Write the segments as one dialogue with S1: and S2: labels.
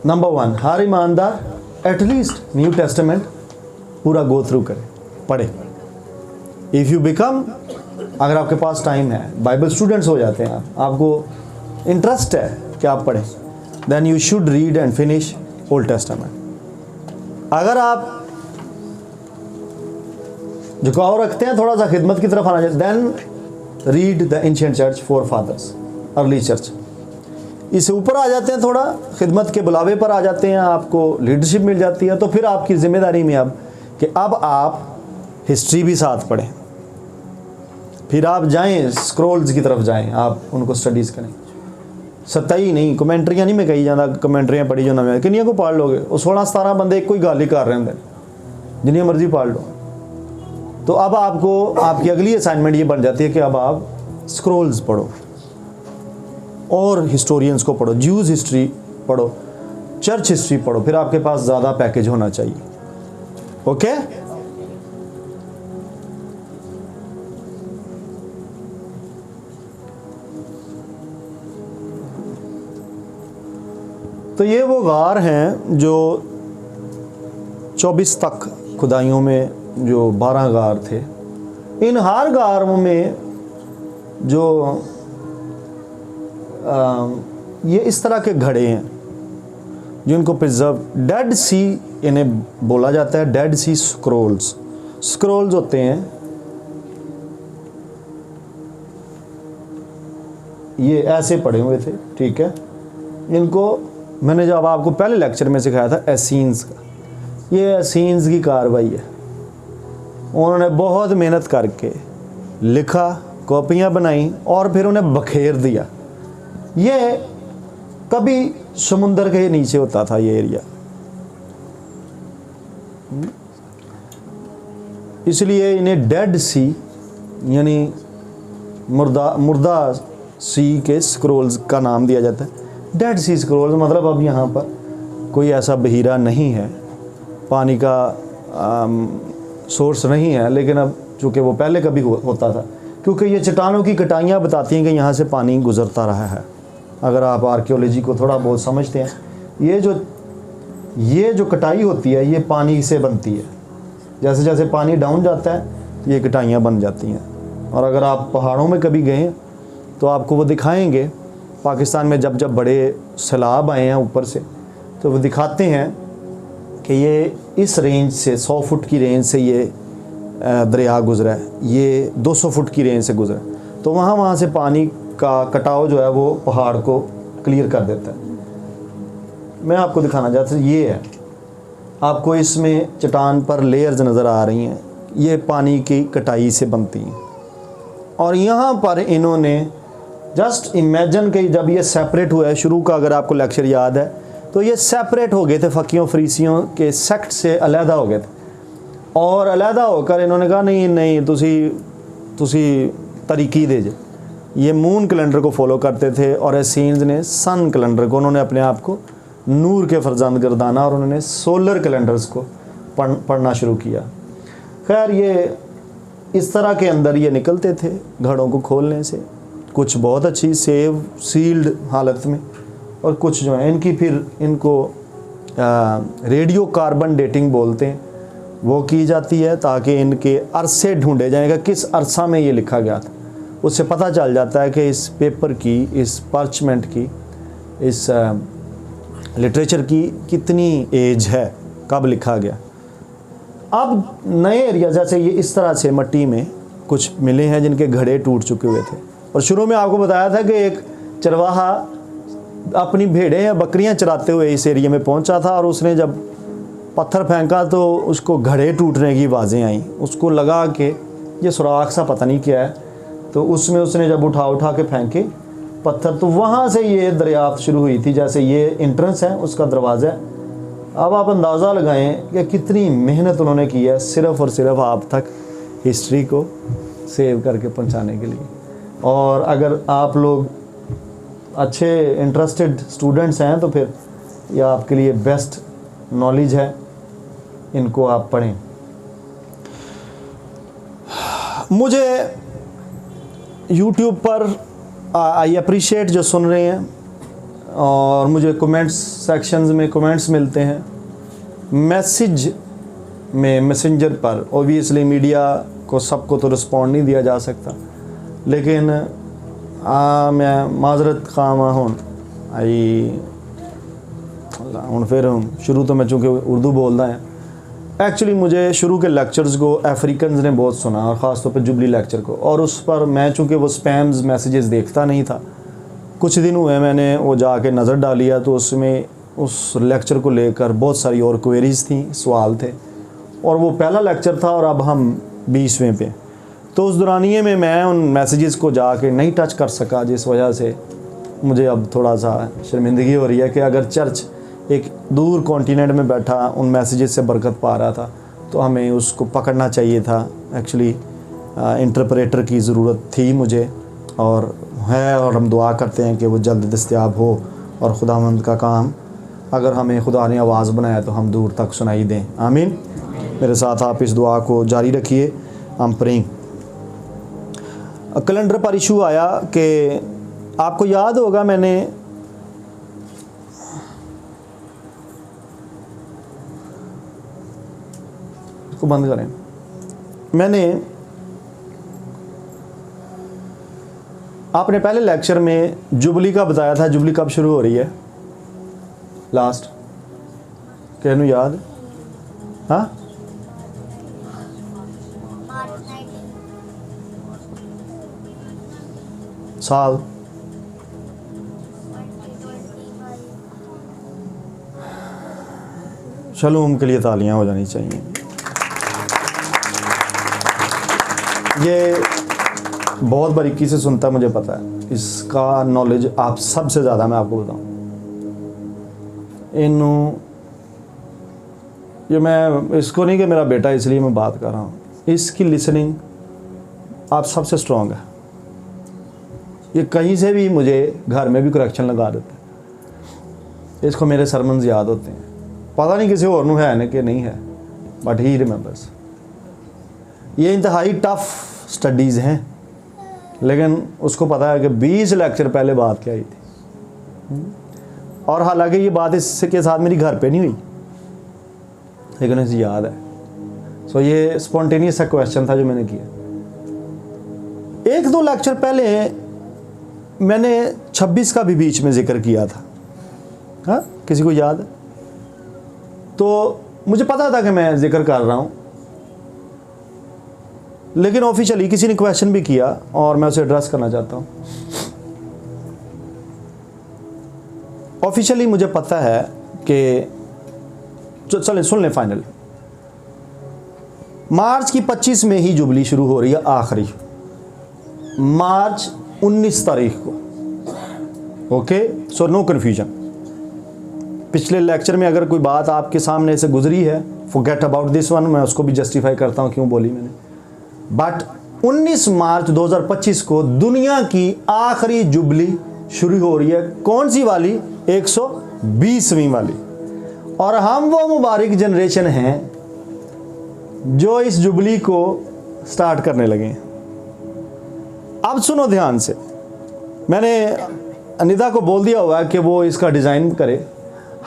S1: Number 1, हर ईमानदार at least new testament पूरा go through करे, पढ़े। इफ़ यू बिकम, अगर आपके पास टाइम है, बाइबल स्टूडेंट्स हो जाते हैं आप, आपको इंटरेस्ट है कि आप पढ़ें, then you should read and finish Old Testament. अगर आप झुकाव रखते हैं थोड़ा सा खिदमत की तरफ आना चाहिए, then read the ancient church, forefathers, early church. इससे ऊपर आ जाते हैं, थोड़ा खिदमत के बुलावे पर आ जाते हैं, आपको लीडरशिप मिल जाती है, तो फिर आपकी जिम्मेदारी में अब कि अब आप हिस्ट्री भी साथ पढ़ें, फिर आप जाएं स्क्रोल्स की तरफ जाएं, आप उनको स्टडीज़ करें। सत्ताई नहीं, कमेंट्रियां नहीं मैं कही जाता, कमेंट्रियां पढ़ी जो नवे किनिया को पढ़ लोगे, वो 16-17 बंदे एक कोई गल ही कर रहे होंगे, जिन्नी मर्जी पढ़ लो। तो अब आपको आपकी अगली असाइनमेंट ये बन जाती है कि अब आप स्क्रोल्स पढ़ो और हिस्टोरियंस को पढ़ो, ज्यूज़ हिस्ट्री पढ़ो, चर्च हिस्ट्री पढ़ो, फिर आपके पास ज़्यादा पैकेज होना चाहिए। ओके? तो ये वो गार हैं जो 24 तक खुदाइयों में जो 12 गार थे। इन हर गार में जो ये इस तरह के घड़े हैं जिनको प्रिजर्व, डेड सी इन्हें बोला जाता है, डेड सी स्क्रोल्स। स्क्रोल्स होते हैं ये ऐसे पड़े हुए थे, ठीक है। इनको मैंने जब आपको पहले लेक्चर में सिखाया था एसीन्स का, ये एसीन्स की कार्रवाई है। उन्होंने बहुत मेहनत करके लिखा, कॉपियाँ बनाई और फिर उन्हें बखेर दिया। ये कभी समुंदर के नीचे होता था ये एरिया, इसलिए इन्हें डेड सी यानी मुर्दा सी के स्क्रोल्स का नाम दिया जाता है। डेड सी स्क्रोल्स मतलब अब यहाँ पर कोई ऐसा बहीरा नहीं है, पानी का सोर्स नहीं है, लेकिन अब चूँकि वो पहले कभी होता था, क्योंकि ये चट्टानों की कटाइयाँ बताती हैं कि यहाँ से पानी गुजरता रहा है। अगर आप आर्कियोलॉजी को थोड़ा बहुत समझते हैं, ये जो कटाई होती है ये पानी से बनती है। जैसे जैसे पानी डाउन जाता है ये कटाइयाँ बन जाती हैं। और अगर आप पहाड़ों में कभी गए तो आपको वो दिखाएंगे, पाकिस्तान में जब जब बड़े सैलाब आए हैं ऊपर से, तो वो दिखाते हैं कि ये इस रेंज से 100 फुट की रेंज से ये दरिया गुजरा है, ये 200 फुट की रेंज से गुजरा, तो वहाँ से पानी का कटाव जो है वो पहाड़ को क्लियर कर देता है। मैं आपको दिखाना चाहता हूँ, ये है, आपको इसमें चट्टान पर लेयर्स नज़र आ रही हैं, ये पानी की कटाई से बनती हैं। और यहाँ पर इन्होंने जस्ट इमेजिन कि जब ये सेपरेट हुआ है, शुरू का अगर आपको लेक्चर याद है तो ये सेपरेट हो गए थे, फ़कीयों फरीसियों के सेक्ट से अलहदा हो गए थे। और अलहदा होकर इन्होंने कहा नहीं तुसी तरीकी दे जे। ये मून कैलेंडर को फॉलो करते थे और एसीन्स ने सन कैलेंडर को, उन्होंने अपने आप को नूर के फरजंद गर्दाना और उन्होंने सोलर कैलेंडर्स को पढ़ना शुरू किया। खैर ये इस तरह के अंदर ये निकलते थे घड़ों को खोलने से, कुछ बहुत अच्छी सेव सील्ड हालत में, और कुछ जो है इनको रेडियो कार्बन डेटिंग बोलते हैं, वो की जाती है ताकि इनके अरसे ढूंढे जाएगा किस अरसा में ये लिखा गया था। उससे पता चल जाता है कि इस पेपर की, इस पार्चमेंट की, इस लिटरेचर की कितनी एज है, कब लिखा गया। अब नए एरिया जैसे ये इस तरह से मट्टी में कुछ मिले हैं जिनके घड़े टूट चुके हुए थे। और शुरू में आपको बताया था कि एक चरवाहा अपनी भेड़ें या बकरियां चराते हुए इस एरिया में पहुंचा था और उसने जब पत्थर फेंका तो उसको घड़े टूटने की आवाज़ें आई। उसको लगा कि ये सुराख सा पता नहीं क्या है, तो उसमें उसने जब उठा के फेंके पत्थर, तो वहाँ से ये दरियाफ्त शुरू हुई थी। जैसे ये इंट्रेंस है, उसका दरवाज़ा है। अब आप अंदाज़ा लगाएं कि कितनी मेहनत उन्होंने की है सिर्फ़ और सिर्फ आप तक हिस्ट्री को सेव करके पहुँचाने के लिए। और अगर आप लोग अच्छे इंटरेस्टेड स्टूडेंट्स हैं तो फिर यह आपके लिए बेस्ट नॉलेज है, इनको आप पढ़ें। मुझे YouTube पर आई अप्रिशिएट जो सुन रहे हैं, और मुझे कमेंट्स सेक्शंस में कमेंट्स मिलते हैं, मैसेज में मैसेंजर पर। ओबियसली मीडिया को सबको तो रिस्पॉन्ड नहीं दिया जा सकता, लेकिन मैं माजरत खामा हूँ आई हूँ। फिर शुरू तो मैं चूँकि उर्दू बोलता है, एक्चुअली मुझे शुरू के लेक्चर्स को अफ्रीकन्स ने बहुत सुना, और ख़ास तौर पर जुबली लेक्चर को, और उस पर मैं चूँकि वो स्पैम्स मैसेजेस देखता नहीं था, कुछ दिन हुए मैंने वो जाके नज़र डालिया, तो उसमें उस लेक्चर को लेकर बहुत सारी और क्वेरीज़ थी, सवाल थे, और वो पहला लेक्चर था और अब हम 20वें पे। तो उस दौरानिए में मैं उन मैसेजेस को जाके नहीं टच कर सका, जिस वजह से मुझे अब थोड़ा सा शर्मिंदगी हो रही है कि अगर चर्च एक दूर कॉन्टिनेंट में बैठा उन मैसेजेस से बरकत पा रहा था, तो हमें उसको पकड़ना चाहिए था। एक्चुअली इंटरप्रेटर की ज़रूरत थी मुझे, और है, और हम दुआ करते हैं कि वो जल्द दस्तयाब हो, और खुदावंद का काम, अगर हमें खुदा ने आवाज़ बनाया तो हम दूर तक सुनाई दें। आमीन। मेरे साथ आप इस दुआ को जारी रखिए। हम प्रेइंग। कैलेंडर पर इशू आया कि आपको याद होगा, मैंने इसको बंद करें, मैंने आपने पहले लेक्चर में जुबली का बताया था। जुबली कब शुरू हो रही है? लास्ट कहनू याद? हाँ, साल शलूम के लिए तालियां हो जानी चाहिए। ये बहुत बारीकी से सुनता है, मुझे पता है, इसका नॉलेज आप सबसे ज़्यादा मैं आपको बताऊं। ये मैं इसको नहीं कि मेरा बेटा इसलिए मैं बात कर रहा हूँ, इसकी लिसनिंग आप सबसे स्ट्रॉन्ग है। ये कहीं से भी मुझे घर में भी करेक्शन लगा देता है। इसको मेरे सरमन्स याद होते हैं, पता नहीं किसी और है ना कि नहीं है, बट ही रिमेंबर्स। ये इंतहाई टफ स्टडीज़ हैं, लेकिन उसको पता है कि 20 लेक्चर पहले बात क्या आई थी, और हालांकि ये बात इसके साथ मेरी घर पे नहीं हुई, लेकिन इसे याद है। सो ये स्पॉन्टेनियस सा क्वेश्चन था जो मैंने किया। 1-2 लेक्चर पहले मैंने 26 का भी बीच में जिक्र किया था। हाँ, किसी को याद है? तो मुझे पता था कि मैं जिक्र कर रहा हूँ, लेकिन ऑफिशियली किसी ने क्वेश्चन भी किया और मैं उसे एड्रेस करना चाहता हूँ। ऑफिशियली मुझे पता है कि चलें सुन लें, फाइनल मार्च की 25 में ही जुबली शुरू हो रही है, आखिरी मार्च 19 तारीख को। Okay, so no confusion. पिछले लेक्चर में अगर कोई बात आपके सामने से गुजरी है, फॉरगेट अबाउट दिस वन, मैं उसको भी जस्टिफाई करता हूँ क्यों बोली मैंने। बट 19 मार्च 2025 को दुनिया की आखिरी जुबली शुरू हो रही है। कौन सी वाली? 120वीं वाली। और हम वो मुबारक जनरेशन हैं जो इस जुबली को स्टार्ट करने लगे हैं। अब सुनो ध्यान से, मैंने अनिता को बोल दिया हुआ है कि वो इसका डिज़ाइन करे।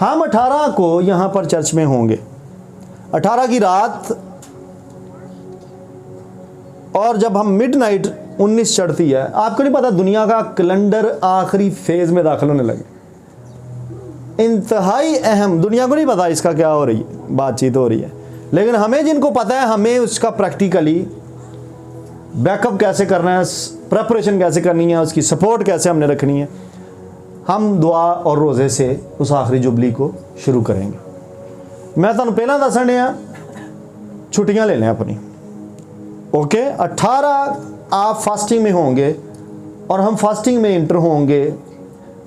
S1: हम 18 को यहाँ पर चर्च में होंगे, 18 की रात, और जब हम मिडनाइट 19 चढ़ती है, आपको नहीं पता दुनिया का कैलेंडर आखिरी फेज में दाखिल होने लगे। इंतहाई अहम, दुनिया को नहीं पता इसका क्या हो रही है, बातचीत हो रही है, लेकिन हमें जिनको पता है, हमें उसका प्रैक्टिकली बैकअप कैसे करना है, प्रेपरेशन कैसे करनी है, उसकी सपोर्ट कैसे हमने रखनी है। हम दुआ और रोज़े से उस आखिरी जुबली को शुरू करेंगे। मैं तुहानू पहला दसन दिया, छुट्टियां ले लें अपनी। ओके, 18 आप फास्टिंग में होंगे और हम फास्टिंग में इंटर होंगे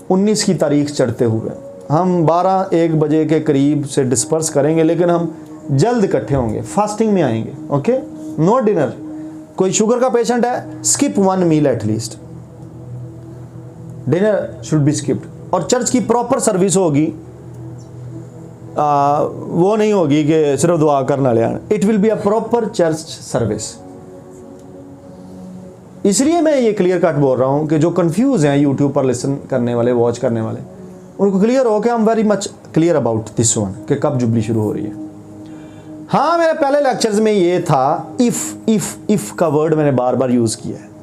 S1: 19 की तारीख चढ़ते हुए। हम 12-1 बजे के करीब से डिस्पर्स करेंगे, लेकिन हम जल्द इकट्ठे होंगे, फास्टिंग में आएंगे। Okay, no dinner. कोई शुगर का पेशेंट है, skip 1 meal at least, dinner should be skipped. और चर्च की प्रॉपर सर्विस होगी, वो नहीं होगी कि सिर्फ दुआ करना ले आना। It will be a proper church service. इसलिए मैं ये क्लियर कट बोल रहा हूँ कि जो कंफ्यूज हैं यूट्यूब पर लिसन करने वाले, वॉच करने वाले, उनको क्लियर हो कि I am very much clear about this one कि कब जुबली शुरू हो रही है। हाँ, मेरे पहले लेक्चर्स में ये था इफ का वर्ड मैंने बार बार यूज़ किया है।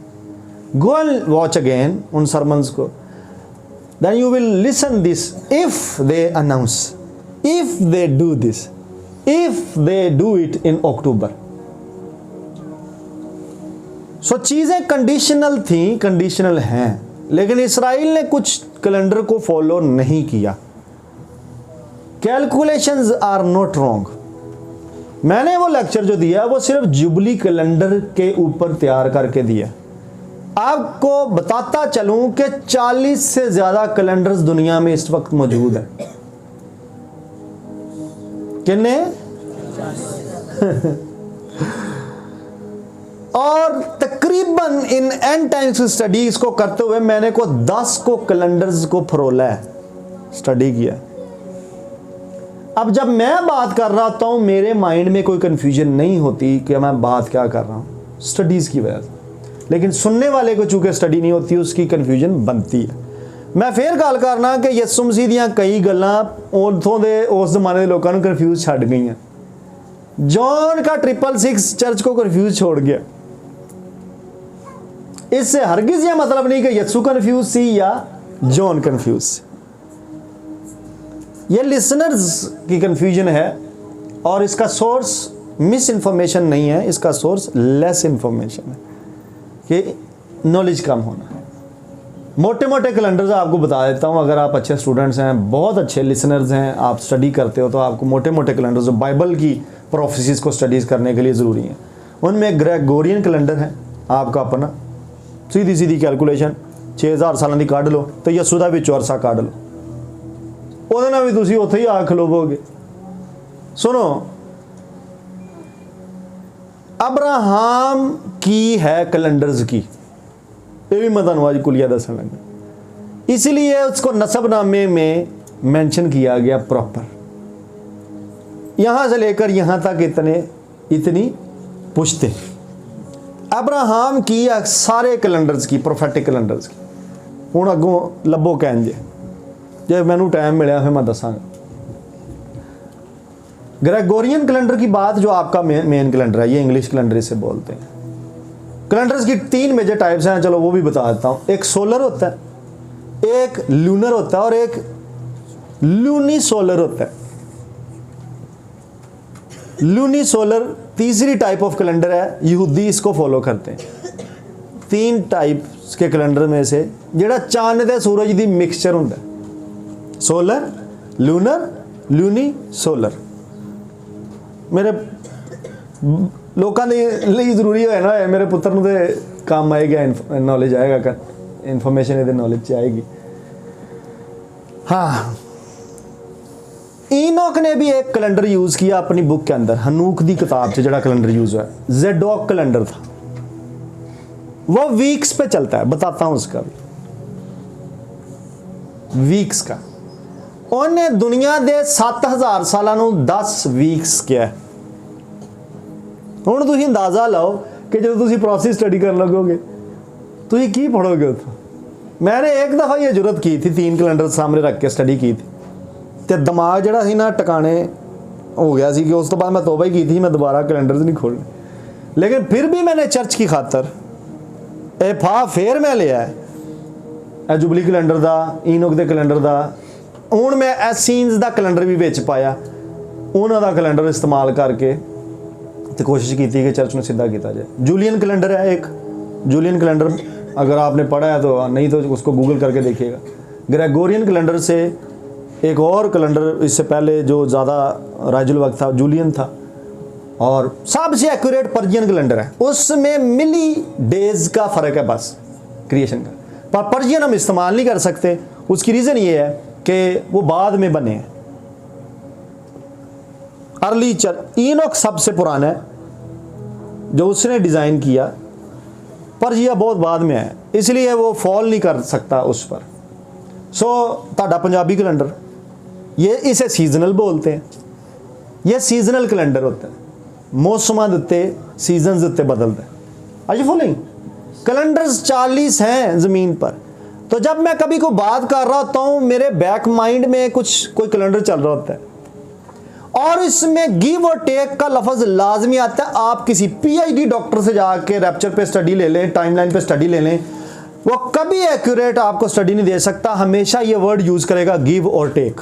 S1: गो एंड वॉच अगेन उन सरमन्स को, then you will listen this, if they announce, if they do this, if they do it in October. So चीज़ें कंडीशनल थी, कंडीशनल हैं, लेकिन इसराइल ने कुछ कैलेंडर को फॉलो नहीं किया। Calculations are not wrong. मैंने वो लेक्चर जो दिया वो सिर्फ जुबली कैलेंडर के ऊपर तैयार करके दिया। आपको बताता चलूं कि 40 से ज्यादा कैलेंडर्स दुनिया में इस वक्त मौजूद हैं। कितने? और तकरीबन इन एंड टाइम्स की स्टडी इसको करते हुए मैंने को 10 को कैलेंडर्स को फरोला है, स्टडी किया। अब जब मैं बात कर रहा होता हूं मेरे माइंड में कोई कंफ्यूजन नहीं होती कि मैं बात क्या कर रहा हूं, स्टडीज की वजह से। लेकिन सुनने वाले को चूंकि स्टडी नहीं होती उसकी कंफ्यूजन बनती है। मैं फिर गल करना कि यसु मसीह दियां कई गल्लां उथों दे उस जमाने के लोगों को कंफ्यूज छड़ गई। जॉन का 666 चर्च को कंफ्यूज छोड़ गया। इससे हरगिज यह मतलब नहीं कि यसु कंफ्यूज सी या जॉन कंफ्यूज। ये लिसनर्स की कंफ्यूजन है और इसका सोर्स मिस इन्फॉर्मेशन नहीं है, इसका सोर्स लेस इन्फॉर्मेशन है कि नॉलेज कम होना है। मोटे मोटे कैलेंडर्स आपको बता देता हूँ, अगर आप अच्छे स्टूडेंट्स हैं, बहुत अच्छे लिसनर्स हैं, आप स्टडी करते हो तो आपको मोटे मोटे कैलेंडर्स जो बाइबल की प्रोफेसीज को स्टडीज़ करने के लिए ज़रूरी हैं। उनमें ग्रेगोरियन कैलेंडर है आपका अपना, सीधी सीधी कैलकुलेशन 6000 सालों की काढ़ लो तो यसू दा विच अरसा काढ़ लो, ਉਹਦੇ ਨਾਲ ਵੀ ਤੁਸੀਂ ਉੱਥੇ ही आ खलोवोगे। सुनो, अब्राहम की है कैलेंडर्स की, ये भी मैं तुहानू आज कुलिया दसन लगा, इसलिए उसको नसबनामे में मेंशन किया गया प्रॉपर, यहाँ से लेकर यहाँ तक इतनी पुश्ते अब्राहम की सारे कैलेंडर्स की, प्रोफेटिक कैलेंडर्स की। हुण अगों लभो कहन जे मैनू टाइम मिले फिर मैं दसांगा। ग्रेगोरियन कैलेंडर की बात जो आपका मेन कैलेंडर है, ये इंग्लिश कैलेंडर इसे बोलते हैं। कैलेंडर्स की 3 मेजर टाइप्स हैं, चलो वो भी बता देता हूँ। एक सोलर होता है, एक लूनर होता है और एक लूनी सोलर होता है। लूनी सोलर तीसरी टाइप ऑफ कैलेंडर है, यहूदी इसको फॉलो करते हैं। 3 टाइप्स के कैलेंडर में से जेड़ा चांद ते सूरज दी मिक्सचर होता है, सोलर, लूनर, लूनी, सोलर। मेरे लोगों के लिए जरूरी है ना, मेरे पुत्र नूं ते काम आएगा, नॉलेज आएगा, इन्फॉर्मेशन ये नॉलेज आएगी। हाँ, ईनोक ने भी एक कैलेंडर यूज़ किया अपनी बुक के अंदर, हनूक की किताब से जड़ा कैलेंडर यूज़ हुआ है, ज़ेडोक कैलेंडर था, वो वीक्स पे चलता है। बताता हूँ उसका भी, वीक्स का। उन्हें दुनिया दे 7000 सालों नूं 10 वीक्स किया है। हुण तुसीं अंदाज़ा लाओ कि जो तुसीं प्रोसेस स्टडी कर लगोगे तुसीं की पढ़ोगे उत्थों। मैंने एक दफ़ा ये जुरत की थी, 3 कैलेंडर सामने रख के स्टडी की थी, तो दिमाग जड़ा सी ना टकाने हो गया सी कि उस तो बाद मैं तौबा ही की थी, मैं दोबारा कैलेंडर्स नहीं खोलने। लेकिन फिर भी मैंने चर्च की खातर फिर मैं लिया है जुबली कैलेंडर दा, ईनोक दे कैलेंडर दा। हुण मैं एसीन्स दा कैलेंडर भी विच पाया, उन्हां दा कैलेंडर इस्तेमाल करके तो कोशिश की थी कि चर्च में सीधा किया जाए। जूलियन कैलेंडर है एक, जूलियन कैलेंडर अगर आपने पढ़ा है तो, नहीं तो उसको गूगल करके देखिएगा। ग्रेगोरियन कैलेंडर से एक और कैलेंडर इससे पहले जो ज़्यादा राजुल वक्त था, जूलियन था, और सबसे एक्यूरेट पर्शियन कैलेंडर है। उसमें मिली डेज का फ़र्क है बस क्रिएशन का, पर पर्शियन हम इस्तेमाल नहीं कर सकते। उसकी रीज़न ये है कि वो बाद में बने हैं। अर्ली चर्च, ईनोक सबसे पुराना है जो उसने डिज़ाइन किया, पर्शिया बहुत बाद में है, इसलिए वो फॉल नहीं कर सकता उस पर। सो ताड़ा पंजाबी कैलेंडर, ये इसे सीजनल बोलते हैं। ये सीजनल कैलेंडर होता है, मौसमां दे उत्ते, सीजन्स दे उत्ते बदलता है। आज फॉलोइंग कैलेंडर्स 40 हैं ज़मीन पर। तो जब मैं कभी को बात कर रहा होता हूं मेरे बैक माइंड में कोई कैलेंडर चल रहा होता है और इसमें गिव और टेक का लफ्ज लाजमी आता है। आप किसी पीएचडी डॉक्टर से जाके रैप्चर पे स्टडी ले लें, टाइमलाइन पे स्टडी ले लें, वो कभी एक्यूरेट आपको स्टडी नहीं दे सकता। हमेशा ये वर्ड यूज करेगा गिव और टेक।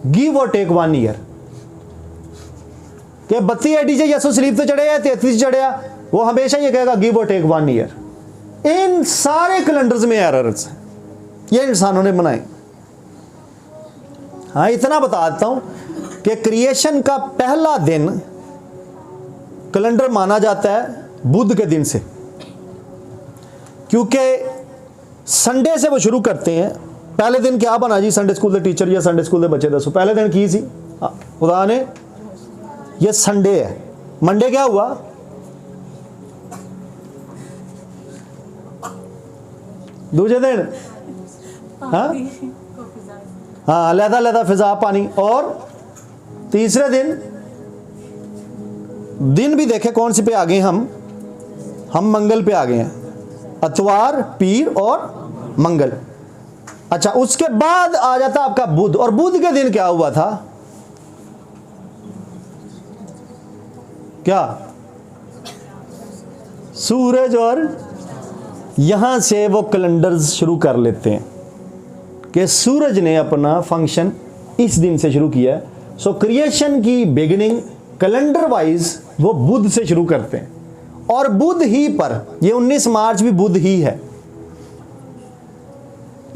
S1: गिव और टेक 1 ईयर के 32 एडी से यसो स्लीप तो चढ़े या 33 चढ़े, वो हमेशा ये कहेगा गिव और टेक 1 ईयर। इन सारे कैलेंडर्स में एरर्स हैं, ये इंसानों ने बनाए। हाँ, इतना बता देता हूं कि क्रिएशन का पहला दिन कैलेंडर माना जाता है बुध के दिन से, क्योंकि संडे से वो शुरू करते हैं। पहले दिन क्या बना जी, संडे स्कूल के टीचर या संडे स्कूल के बच्चे दसो पहले दिन की सी? खुदा ने, ये संडे है, मंडे क्या हुआ? दूसरे दिन हाँ लहदा लहदा फिजा पानी। और तीसरे दिन भी देखे कौन से पे आ गए हम मंगल पे आ गए हैं, अतवार, पीर और मंगल। अच्छा, उसके बाद आ जाता आपका बुध, और बुध के दिन क्या हुआ था? क्या? सूरज। और यहां से वो कैलेंडर्स शुरू कर लेते हैं कि सूरज ने अपना फंक्शन इस दिन से शुरू किया है। सो क्रिएशन की बिगिनिंग कैलेंडर वाइज वो बुध से शुरू करते हैं, और बुध ही पर ये 19 मार्च भी बुध ही है।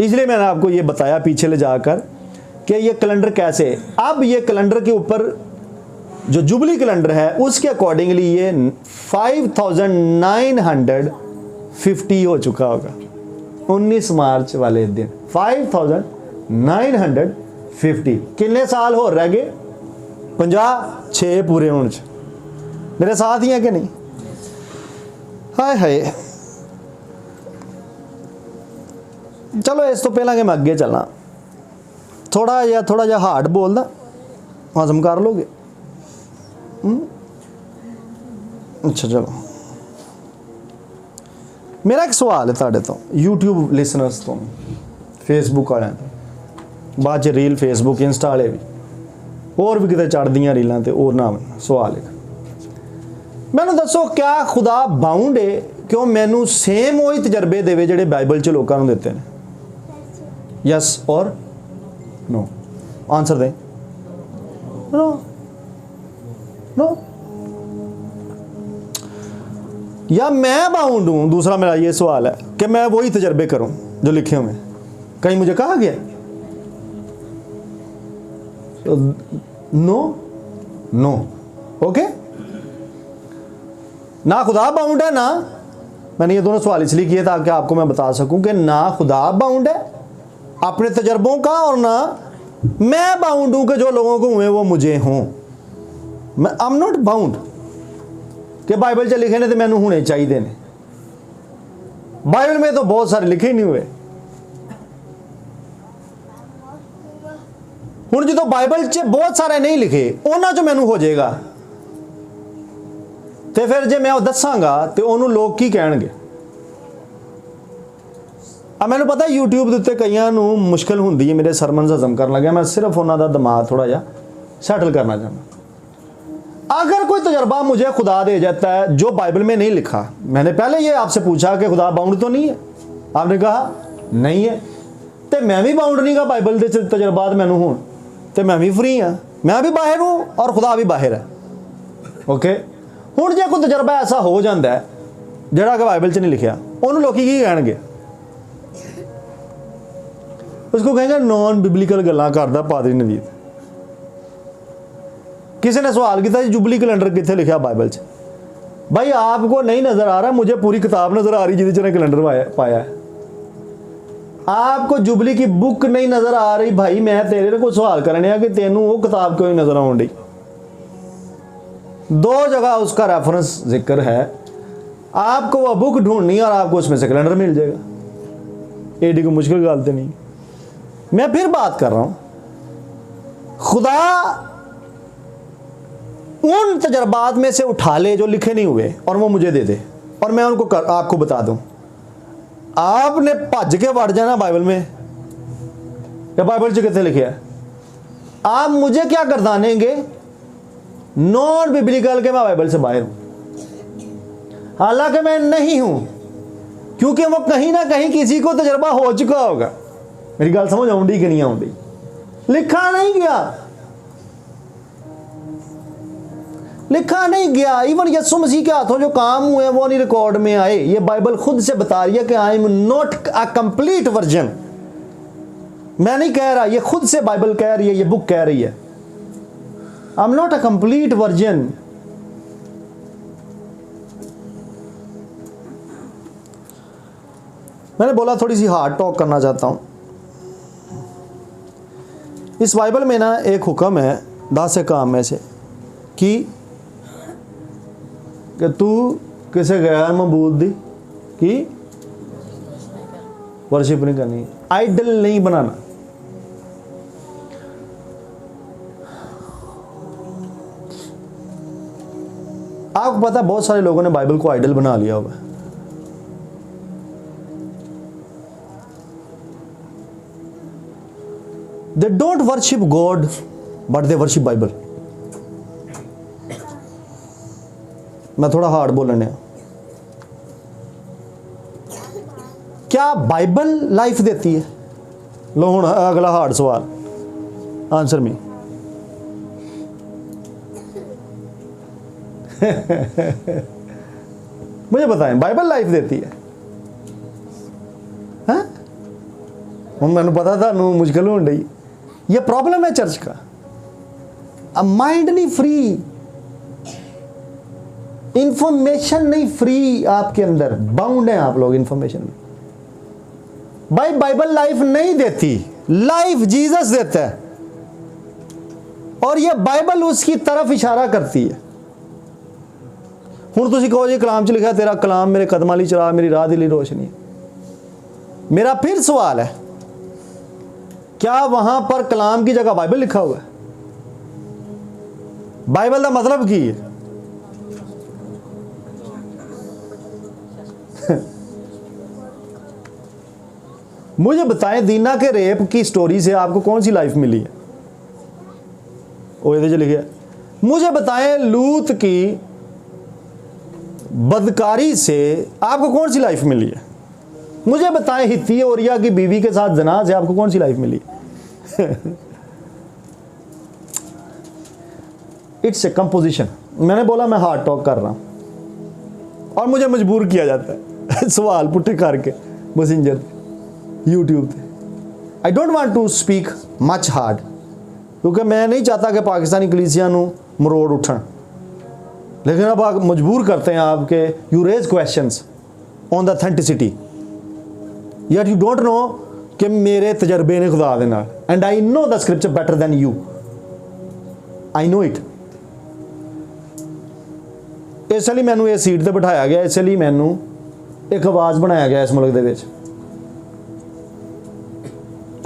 S1: इसलिए मैंने आपको ये बताया पीछे ले जाकर कि ये कैलेंडर कैसे। अब ये कैलेंडर के ऊपर जो जुबली कैलेंडर है उसके अकॉर्डिंगली ये 5950 हो चुका होगा 19 मार्च वाले दिन। 5950 कितने साल हो रह गए? 56 पूरे होने च। मेरे साथ ही है कि नहीं? हाय हाय। चलो इस तो पहला कि मैं अगे चलना, थोड़ा जा हार्ड बोलदा, हजम कर लोगे? अच्छा चलो, मेरा एक सवाल है तुहाडे तो, यूट्यूब लिसनर्स तो, फेसबुक वाले तो, बाद च रील फेसबुक इंस्टा वाले भी और भी कितने चढ़दियाँ रीलों ते और ना। सवाल है, मैनू दसो क्या खुदा बाउंड है क्यों मैनू सेम वही तजर्बे देवे जिहड़े बाइबल च लोगों को देते हैं? यस और नो? आंसर दें। No no. या मैं बाउंड हूं? दूसरा मेरा ये सवाल है कि मैं वही तजर्बे करूं जो लिखे हुए। कहीं मुझे कहा गया नो? नो। ओके, ना खुदा बाउंड है, ना मैंने ये दोनों सवाल इसलिए किए ताकि आपको मैं बता सकूं कि ना खुदा बाउंड है अपने तजर्बों का, और ना मैं बाउंड हूं कि जो लोगों को हुए वो मुझे हों। मैं आई एम नॉट बाउंड कि बाइबल च लिखे ने तो मैनू होने चाहिए ने। बाइबल में तो बहुत सारे लिखे ही नहीं हुए। हुण जो बाइबल च बहुत सारे नहीं लिखे उन्हां चों मैनू हो जाएगा तो फिर जे मैं वो दसांगा तो उन्होंने लोग की कहणगे? अब मैनू पता यूट्यूब के उत्ते कईयां नू मुश्किल हुंदी है मेरे सरमन हजम करन लग्या। मैं सिर्फ उन्हां दा दिमाग थोड़ा जा सैटल करना चाहता। अगर कोई तजर्बा मुझे खुदा दे जाता है जो बाइबल में नहीं लिखा, मैंने पहले ये आपसे पूछा कि खुदा बाउंड तो नहीं है, आपने कहा नहीं है, तो मैं भी बाउंड नहीं गा बाइबल के तजर्बात मैनू होण, तो मैं भी फ्री हाँ, मैं भी बाहर हूँ और खुदा भी बाहर है। ओके, हुण जे कोई तजर्बा ऐसा हो जाता है जिहड़ा कि बाइबल च नहीं लिखा, उन्होंने लोग की कहणगे? उसको कहेंगे नॉन बिबलिकल गल्लां करदा पादरी नवीद। किसी ने सवाल किया जुबली कैलेंडर कितने लिखा बाइबल च? भाई आपको नहीं नजर आ रहा, मुझे पूरी किताब नजर आ रही जिहदे च ने कैलेंडर पाया है। आपको जुबली की बुक नहीं नजर आ रही भाई, मैं तेरे को सवाल करने कि तेनू वो किताब क्यों नहीं नजर आउंदी? 2 जगह उसका रेफरेंस जिक्र है, आपको वह बुक ढूंढनी और आपको उसमें से कैलेंडर मिल जाएगा। एडी को मुश्किल गल तो नहीं। मैं फिर बात कर रहा हूं, खुदा उन तजर्बात में से उठा ले जो लिखे नहीं हुए और वो मुझे दे दे और मैं उनको आपको बता दूं। आपने भज के वड़ जाना बाइबल में, या बाइबल च कितने लिखे है? आप मुझे क्या गर्दानेंगे नॉन बिब्लिकल के मैं बाइबल से बाहर हूं, हालांकि मैं नहीं हूं, क्योंकि वो कहीं ना कहीं किसी को तजर्बा हो चुका होगा। मेरी गल समझ आउंडी कि नहीं आउंडी? लिखा नहीं गया, लिखा नहीं गया। इवन यीशु मसीह के हाथों जो काम हुए वो नहीं रिकॉर्ड में आए। ये बाइबल खुद से बता रही है कि I am not a complete version. मैं नहीं कह रहा, ये खुद से बाइबल कह रही है, ये बुक कह रही है, I am not a complete version. मैंने बोला थोड़ी सी हार्ड टॉक करना चाहता हूं। इस बाइबल में ना एक हुक्म है 10 काम में से कि तू किसी गैर मबूद की वर्शिप नहीं करनी, आइडल नहीं बनाना। आपको पता है बहुत सारे लोगों ने बाइबल को आइडल बना लिया होगा। They don't worship God, but they worship Bible. मैं थोड़ा हार्ड बोलने, क्या बाइबल लाइफ देती है? लो हुण अगला हार्ड सवाल, आंसर मी। मुझे बताएं, बाइबल लाइफ देती है? हाँ, मैंने पता था नू मुश्किल होने रही। ये प्रॉब्लम है चर्च का। अब माइंड नहीं फ्री, इंफॉर्मेशन नहीं फ्री, आपके अंदर बाउंड है आप लोग इंफॉर्मेशन में। बाइबल लाइफ नहीं देती, लाइफ जीसस देता है, और ये बाइबल उसकी तरफ इशारा करती है। हुण तुसीं कहो जी कलाम च लिखा तेरा कलाम मेरे कदमां लई चराग मेरी राह दी लई रोशनी। मेरा फिर सवाल है, क्या वहां पर कलाम की जगह बाइबल लिखा हुआ है? बाइबल का मतलब की है? मुझे बताएं, दीना के रेप की स्टोरी से आपको कौन सी लाइफ मिली है? वो ये लिखा है। मुझे बताएं, लूत की बदकारी से आपको कौन सी लाइफ मिली है? मुझे बताएं, हित्ती ओरिया की बीवी के साथ जना से आपको कौन सी लाइफ मिली? It's a composition. मैंने बोला मैं हार्ड टॉक कर रहा हूं और मुझे मजबूर किया जाता है सवाल पुट्ठे करके मैसेंजर यूट्यूब पे। I don't want to speak much hard, क्योंकि मैं नहीं चाहता कि पाकिस्तानी कलीसिया नू मरोड़ उठन, लेकिन अब आप मजबूर करते हैं आपके you raise questions on the authenticity, yet you don't know कि मेरे तजर्बे ने खुदा दे नाल, and I know the scripture better than you, I know it। इसलिए मैनू ये सीट ते बिठाया गया, इसलिए मैनू एक आवाज़ बनाया गया इस मुल्क दे विच।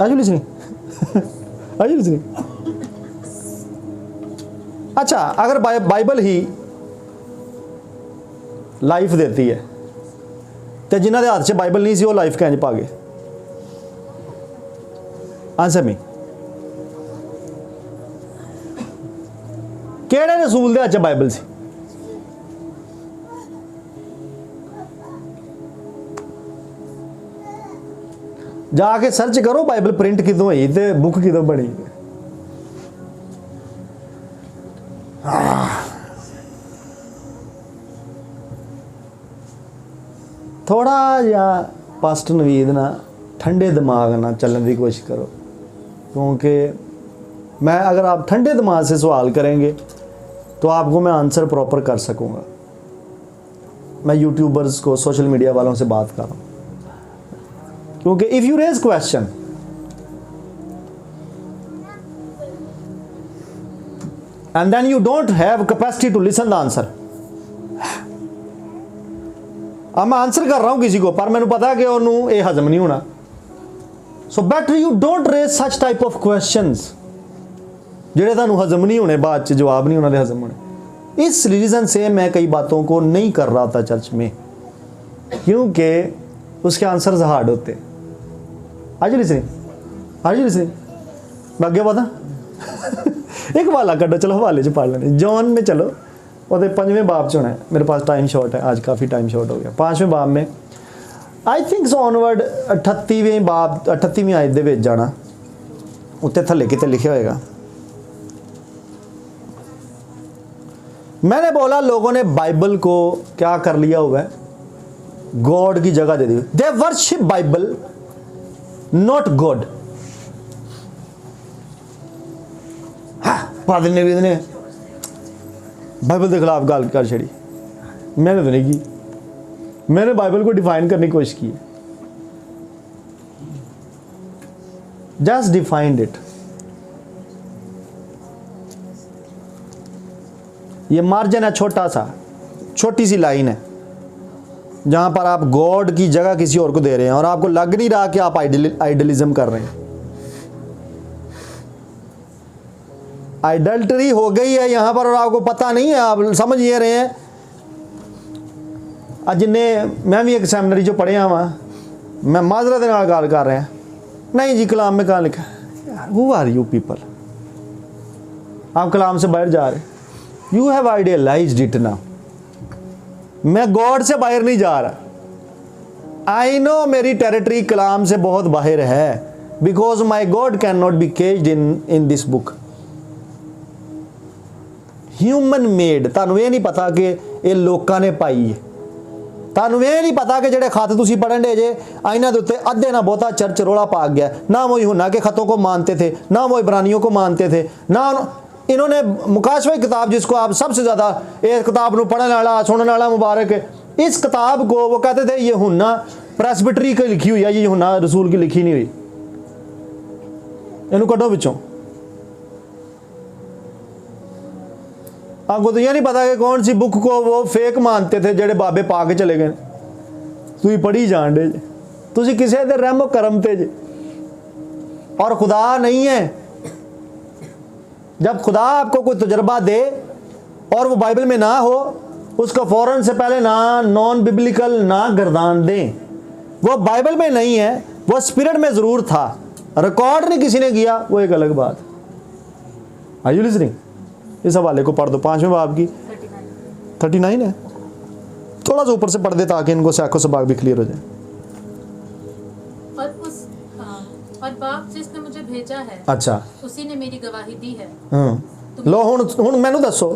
S1: Are you listening? Are you listening? अच्छा, अगर बाइबल ही लाइफ देती है तो जिन्होंने हाथ से बाइबल नहीं सी वो लाइफ कैंज पा गए? Answer me. केड़े रसूल दे हाथ च बाइबल सी? जाके सर्च करो बाइबल प्रिंट कितों हुई ते बुक कितों बनी। थोड़ा जा पास्टर नवीद ना ठंडे दिमाग ना चलने की कोशिश करो, क्योंकि मैं अगर आप ठंडे दिमाग से सवाल करेंगे तो आपको मैं आंसर प्रॉपर कर सकूंगा। मैं यूट्यूबर्स को, सोशल मीडिया वालों से बात कर रहा हूँ, क्योंकि if you raise question and then you don't have capacity to listen the answer. अब मैं आंसर कर रहा हूं किसी को, पर मैंने पता है कि उन्होंने ये हजम नहीं होना। So better you don't raise such type of questions जेडे तुहानू हजम नहीं होने, बाद च जवाब नहीं उन्होंने हजम होने। इस रीज़न से मैं कई बातों को नहीं कर रहा था चर्च में, क्योंकि उसके आंसर्स हार्ड होते। आज लिसनिंग, आज लिसनिंग बागे पता एक हवाला कड्डो, चलो हवाले च पढ़ लेने। जॉन में चलो, वो 5वें बाब च होना है। मेरे पास टाइम शॉर्ट है आज, काफ़ी टाइम शॉर्ट हो गया। 5वें बाब में आई थिंक सो ऑनवर्ड 38वें बाब 38वीं आयत दे विच जाना, उत्ते थल्ले किते लिखा होएगा। मैंने बोला लोगों ने बाइबल को क्या कर लिया हुआ है, गॉड की जगह दे दी। They worship Bible not God. पादरी ने बाइबल के खिलाफ गाल कर छड़ी। मैंने तो नहीं की, मैंने बाइबल को डिफाइन करने की कोशिश की है। Just defined it. ये मार्जिन है छोटा सा, छोटी सी लाइन है जहां पर आप गॉड की जगह किसी और को दे रहे हैं और आपको लग नहीं रहा कि आप आइडलिज्म कर रहे हैं। आइडल्टरी हो गई है यहां पर और आपको पता नहीं है, आप समझ ये रहे हैं। जिन्हें मैं भी एक सेमिनरी जो पढ़िया वहाँ, मैं माजरत नाल गल कर रहा, नहीं जी कलाम में कहाँ लिखा है। हु आर यू पीपल, आप कलाम से बाहर जा रहे, you have idealised it now. मैं गॉड से बाहर नहीं जा रहा। आई नो मेरी टेरिटरी कलाम से बहुत बाहर है, because my God can not be caged in this book. Human made, तुहानू ये नहीं पता कि ये लोगों ने पाई है। तुहानू ये नहीं पता कि जेडे खत तुसी पढ़न दे जे इन्हां दे उत्ते अद्धे ना बहुता चर्च रोड़ा पा गया। ना वो यूहन्ना के खतों को मानते थे, ना वो इब्रानियों को मानते थे, ना इन्होंने मुकाशवा किताब, जिसको आप सबसे ज़्यादा इस किताब को पढ़ने वाला सुनने वाला मुबारक है, इस किताब को वो कहते थे यूहन्ना प्रेस्बिटरी की लिखी हुई है, ये यूहन्ना रसूल की लिखी नहीं हुई। इन्हू कड्डो विचों। आपको तो यह नहीं पता कि कौन सी बुक को वो फेक मानते थे जेडे बाबे पा के चले गए। तुम पढ़ी जान दे, तुम किसी दे रहमो करम ते जे, और खुदा नहीं है। जब खुदा आपको कोई तजर्बा दे और वो बाइबल में ना हो, उसको फौरन से पहले ना नॉन बिब्लिकल ना गर्दान दें। वो बाइबल में नहीं है, वो स्पिरिट में ज़रूर था, रिकॉर्ड नहीं किसी ने किया, वो एक अलग बात। Are you listening? इस हवाले को पढ़ दो, 5वें बाब की 39 है। थोड़ा सा ऊपर से पढ़ दे ताकि इनको साखो सबाक भी क्लियर हो जाए।
S2: और बाप जिसने मुझे भेजा है,
S1: अच्छा,
S2: उसी ने मेरी गवाही दी है।
S1: लो हुण मैनू दसो,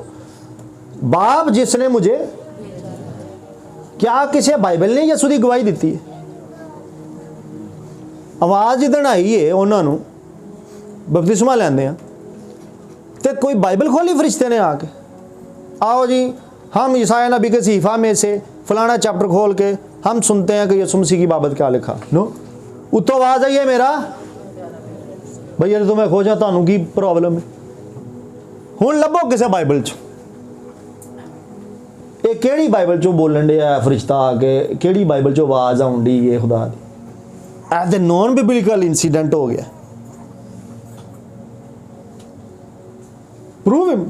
S1: बाप जिसने मुझे, क्या किसी बाइबल ने यसू की गवाही दी है? आवाज़ जिदन आई है उन्होंने बपतिस्मा लैंदे हैं तो कोई बाइबल खोली फरिश्ते ने आके, आओ जी हम यशायाह नबी के सहीफा में से फलाना चैप्टर खोल के हम सुनते हैं कि यीशु मसीह की बाबत क्या लिखा। नो, उत्तों आवाज आई है मेरा भैया तो मैं खोजा तुहानू की प्रॉब्लम है। हुण लभो किसी बाइबल चो, ये केड़ी बाइबल चो बोलन दिया फरिश्ता आके, केड़ी बाइबल चो आवाज आउण डी है खुदा दी? As a non biblical incident हो गया। प्रूव हिम,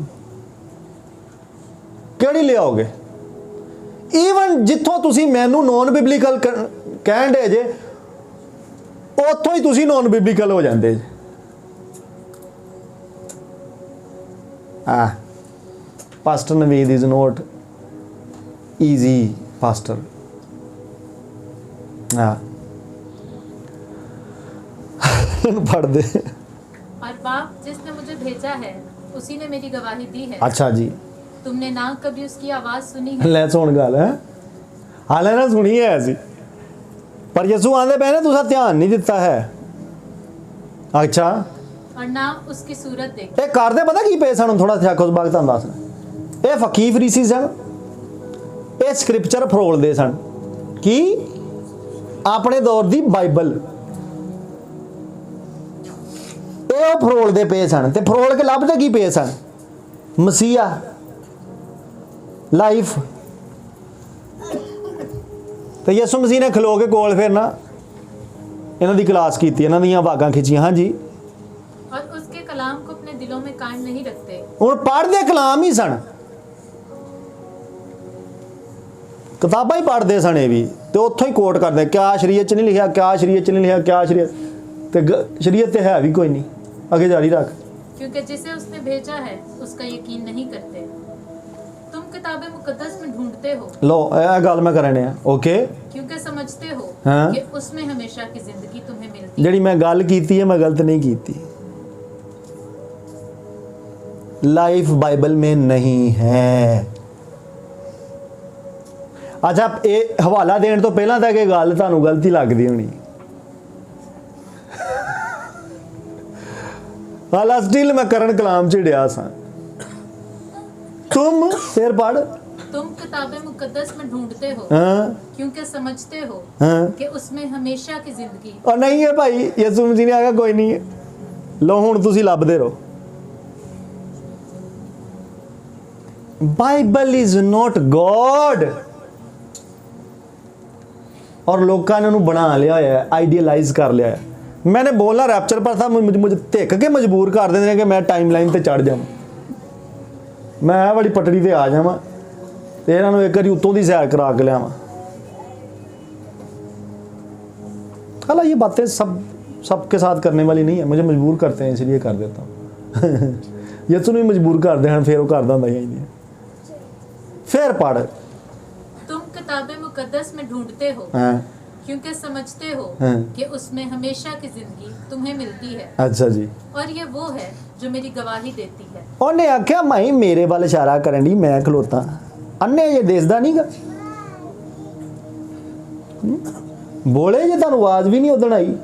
S1: केड़ी ले आओगे? ईवन जिथों तुसी मैनू नॉन बिब्लिकल कहण दे जे, उत्थों ही तुसी नॉन बिब्लिकल हो जाते जे। Pastor Naveed is not easy pastor. पढ़ दे।
S2: और बाप जिसने मुझे भेजा है, उसी ने मेरी गवाही दी है।
S1: अच्छा जी,
S2: तुमने ना कभी उसकी आवाज सुनी है।
S1: ले सुन गल है, हाले ना सुनी है ऐसी, पर यसू आंदे पे ने तुसा ध्यान नहीं दिता है। अच्छा,
S2: और ना उसकी सूरत देखी।
S1: ये करदे पता की पे सन, थोड़ा सा खुश बाग तुहानू दसना, ये फकीर फरीसी सन, ये स्क्रिप्चर फरोलदे सन कि अपने दौर दी बाइबल ये फरोलदे पे सन, ते फरोल के लभदे की पे सन? मसीहा लाइफ। तो यसू मसीह ने खलो के कोल फिर ना इन्हां दी क्लास की, इन्हां दीयां भागां खिंचियां। हाँ जी,
S2: और उसके कलाम को अपने दिलों में कायम नहीं रखते।
S1: हुण पढ़दे कलाम ही सन, किताबां ही पढ़दे सन ये भी, तो उत्थों ही कोट करते हैं, क्या शरीयत च नहीं लिखा, क्या शरीयत च नहीं लिखा, क्या शरीयत, तो शरीयत तो है भी कोई नहीं। आगे जारी रख।
S2: क्योंकि जिसे उसने भेजा है उसका यकीन नहीं करते। तुम किताबे मुकद्दस में ढूंढते हो।
S1: लो यह गल मैं करने हैं, ओके,
S2: क्योंकि समझते हो
S1: हाँ?
S2: कि उसमें हमेशा की जिंदगी तुम्हें मिलती है।
S1: जिहड़ी मैं गल कीती है मैं गलत नहीं कीती। लाइफ बाइबल में नहीं है। अच्छा ये हवाला देने तो पहला तक ये गल तुहानू गलती लगती होनी। हालां स्टिल मैं करन कलाम च डिया सा। तुम फिर पढ़।
S2: तुम किताबे मुकद्दस में ढूंढते हो,
S1: हाँ
S2: क्योंकि समझते हो
S1: हाँ
S2: कि उसमें हमेशा की जिंदगी।
S1: और नहीं है भाई, यसू मसीह ने आखा कोई नहीं है। लो हुण तुसीं लभदे रहो। Bible is not God. और लोगों ने उन्होंने बना लिया है, आइडियलाइज कर लिया है। मैंने बोलना रैप्चर पर था, मुझे धिक के मजबूर कर देते हैं कि मैं टाइम लाइन पर चढ़ जाऊँ, मैं बड़ी पटड़ी पर आ जावा तो इन्हों एक बार उत्तों की सैर करा के लियावा। हालांकि ये बातें सबके साथ करने वाली नहीं है, मुझे मजबूर करते हैं इसलिए कर देता हूँ। यसू भी मजबूर करते हैं, फिर वो करता होंगे ही नहीं। फिर पढ़।
S2: तुम किताबे मुकद्दस में ढूंढते हो,
S1: हाँ
S2: क्योंकि समझते हो
S1: हाँ।
S2: कि उसमें हमेशा की जिंदगी तुम्हें मिलती है।
S1: अच्छा जी।
S2: और ये वो है जो मेरी गवाही देती है।
S1: उन्हें आख्या माई मेरे वाल इशारा करन दी, मैं खलोता अन्ने ये देसदा नहीं गा। बोले जे तुहानू आवाज भी नहीं उदण आई।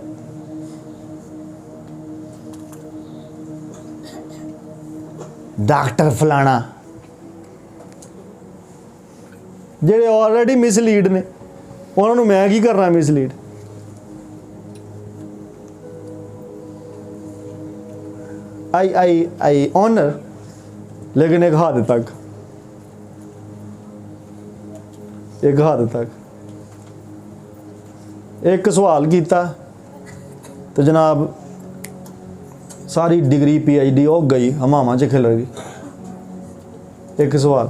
S1: डॉक्टर फलाना जेडे ऑलरेडी मिसलीड ने, उन्होंने मैं की करना मिसलीड। आई ऑनर, लेकिन एक हद तक, एक हद तक। एक सवाल किया तो जनाब सारी डिग्री PhD हो गई हमामा च खिल गई। एक सवाल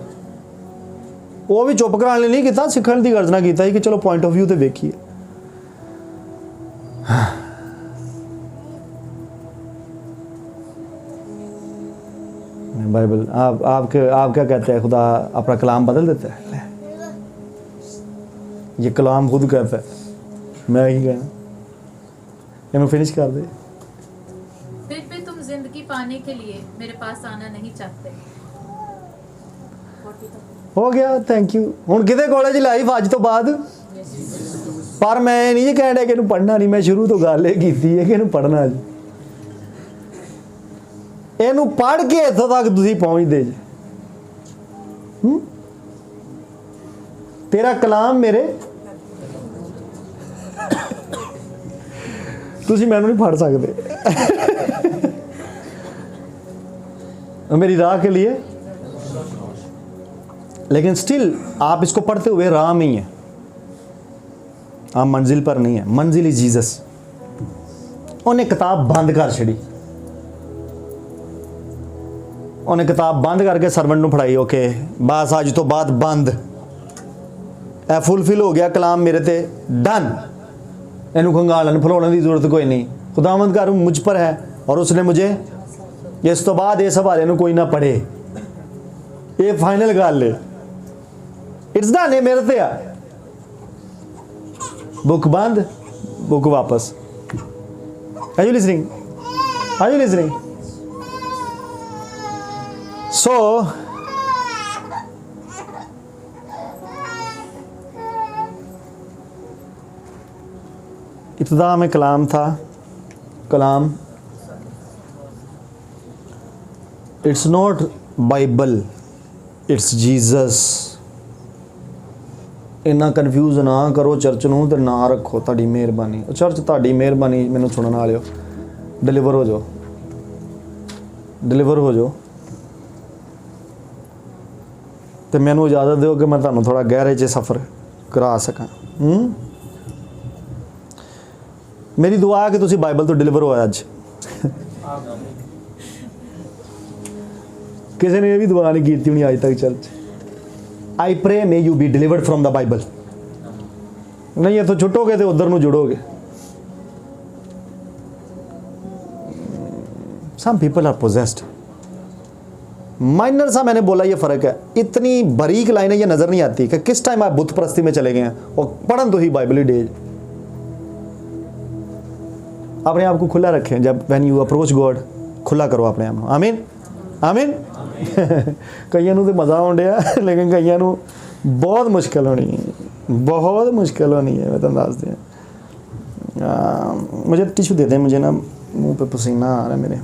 S1: वो भी चुप कराने नहीं किया, सीखने की गर्जना किया कि चलो पॉइंट ऑफ व्यू तो देखिए। बाइबल आप क्या कहते हैं, खुदा अपना कलाम बदल देता है? ये कलाम खुद कहता है, मैं ही कहना। मैं फिनिश कर दे।
S2: फिर भी तुम जिंदगी पाने के लिए मेरे पास आना नहीं चाहते।
S1: हो गया, थैंक यू। हुण किते कॉलेज लाइफ अज तो बाद, पर मैं नहीं कह रहा कि इहनूं पढ़ना नहीं। मैं शुरू तो गल ये कीती है कि इहनूं पढ़ना जी, इहनूं पढ़ के इत्थों तक तुसीं पहुंचदे जी। तेरा कलाम मेरे, तुसीं मैनूं नहीं पढ़ सकते। मेरी राह के लिए, लेकिन स्टिल आप इसको पढ़ते हुए राह में ही है, आप मंजिल पर नहीं है। मंजिल इज जीसस। उन्हें किताब बंद कर छड़ी, उन्हें किताब बंद करके सर्वेंट ਨੂੰ फड़ाई। ओके बस अज तो बाद बंद, ए फुलफिल हो गया कलाम मेरे ते, डन। इनू खंगालन फलाने की जरूरत कोई नहीं। खुदावंद का मुझ पर है और उसने मुझे इस तो बाद इस हवाले नू कोई ना पढ़े। ये फाइनल गल है, इट्स डन। ये मेरे ते आ, बुक बंद, बुक वापस। Are you listening? Are you listening? So इब्तिदा में कलाम था। कलाम it's not Bible, it's Jesus. इन्ना कन्फ्यूज ना करो चर्च नूं ते ना रखो। तुहाडी मेहरबानी चर्च, तुहाडी मेहरबानी। मैनूं सुनन वालिओ डिलीवर हो जाओ, डिलीवर हो जाओ। तो मैनूं इजाज़त दो कि मैं तुहानूं थोड़ा गहरे च सफ़र करा सकां। मेरी दुआ है कि तुसीं बाइबल तो डिलीवर हो अज। किसी ने ये भी दुआ नहीं की होनी अज तक church. I pray may you be delivered from the Bible. नहीं इतों छुटोगे तो उधर ਨੂੰ जुड़ोगे। Some people are possessed। Minor सा मैंने बोला ये फ़र्क है, इतनी बारीक लाइनें ये नज़र नहीं आती कि किस टाइम आप बुत परस्ती में चले गए हैं और पढ़न तो ही बाइबली डेज। अपने आप को खुला रखें, जब व्हेन यू अप्रोच गॉड खुला करो अपने आप को। आमीन आमीन। कईयों को तो मज़ा आउण डिया, लेकिन कईयों को बहुत मुश्किल होनी है, बहुत मुश्किल होनी है। मैं तुम दस दिया, मुझे टिशू दे दें, मुझे ना मुँह पे पसीना आ रहा है मेरे।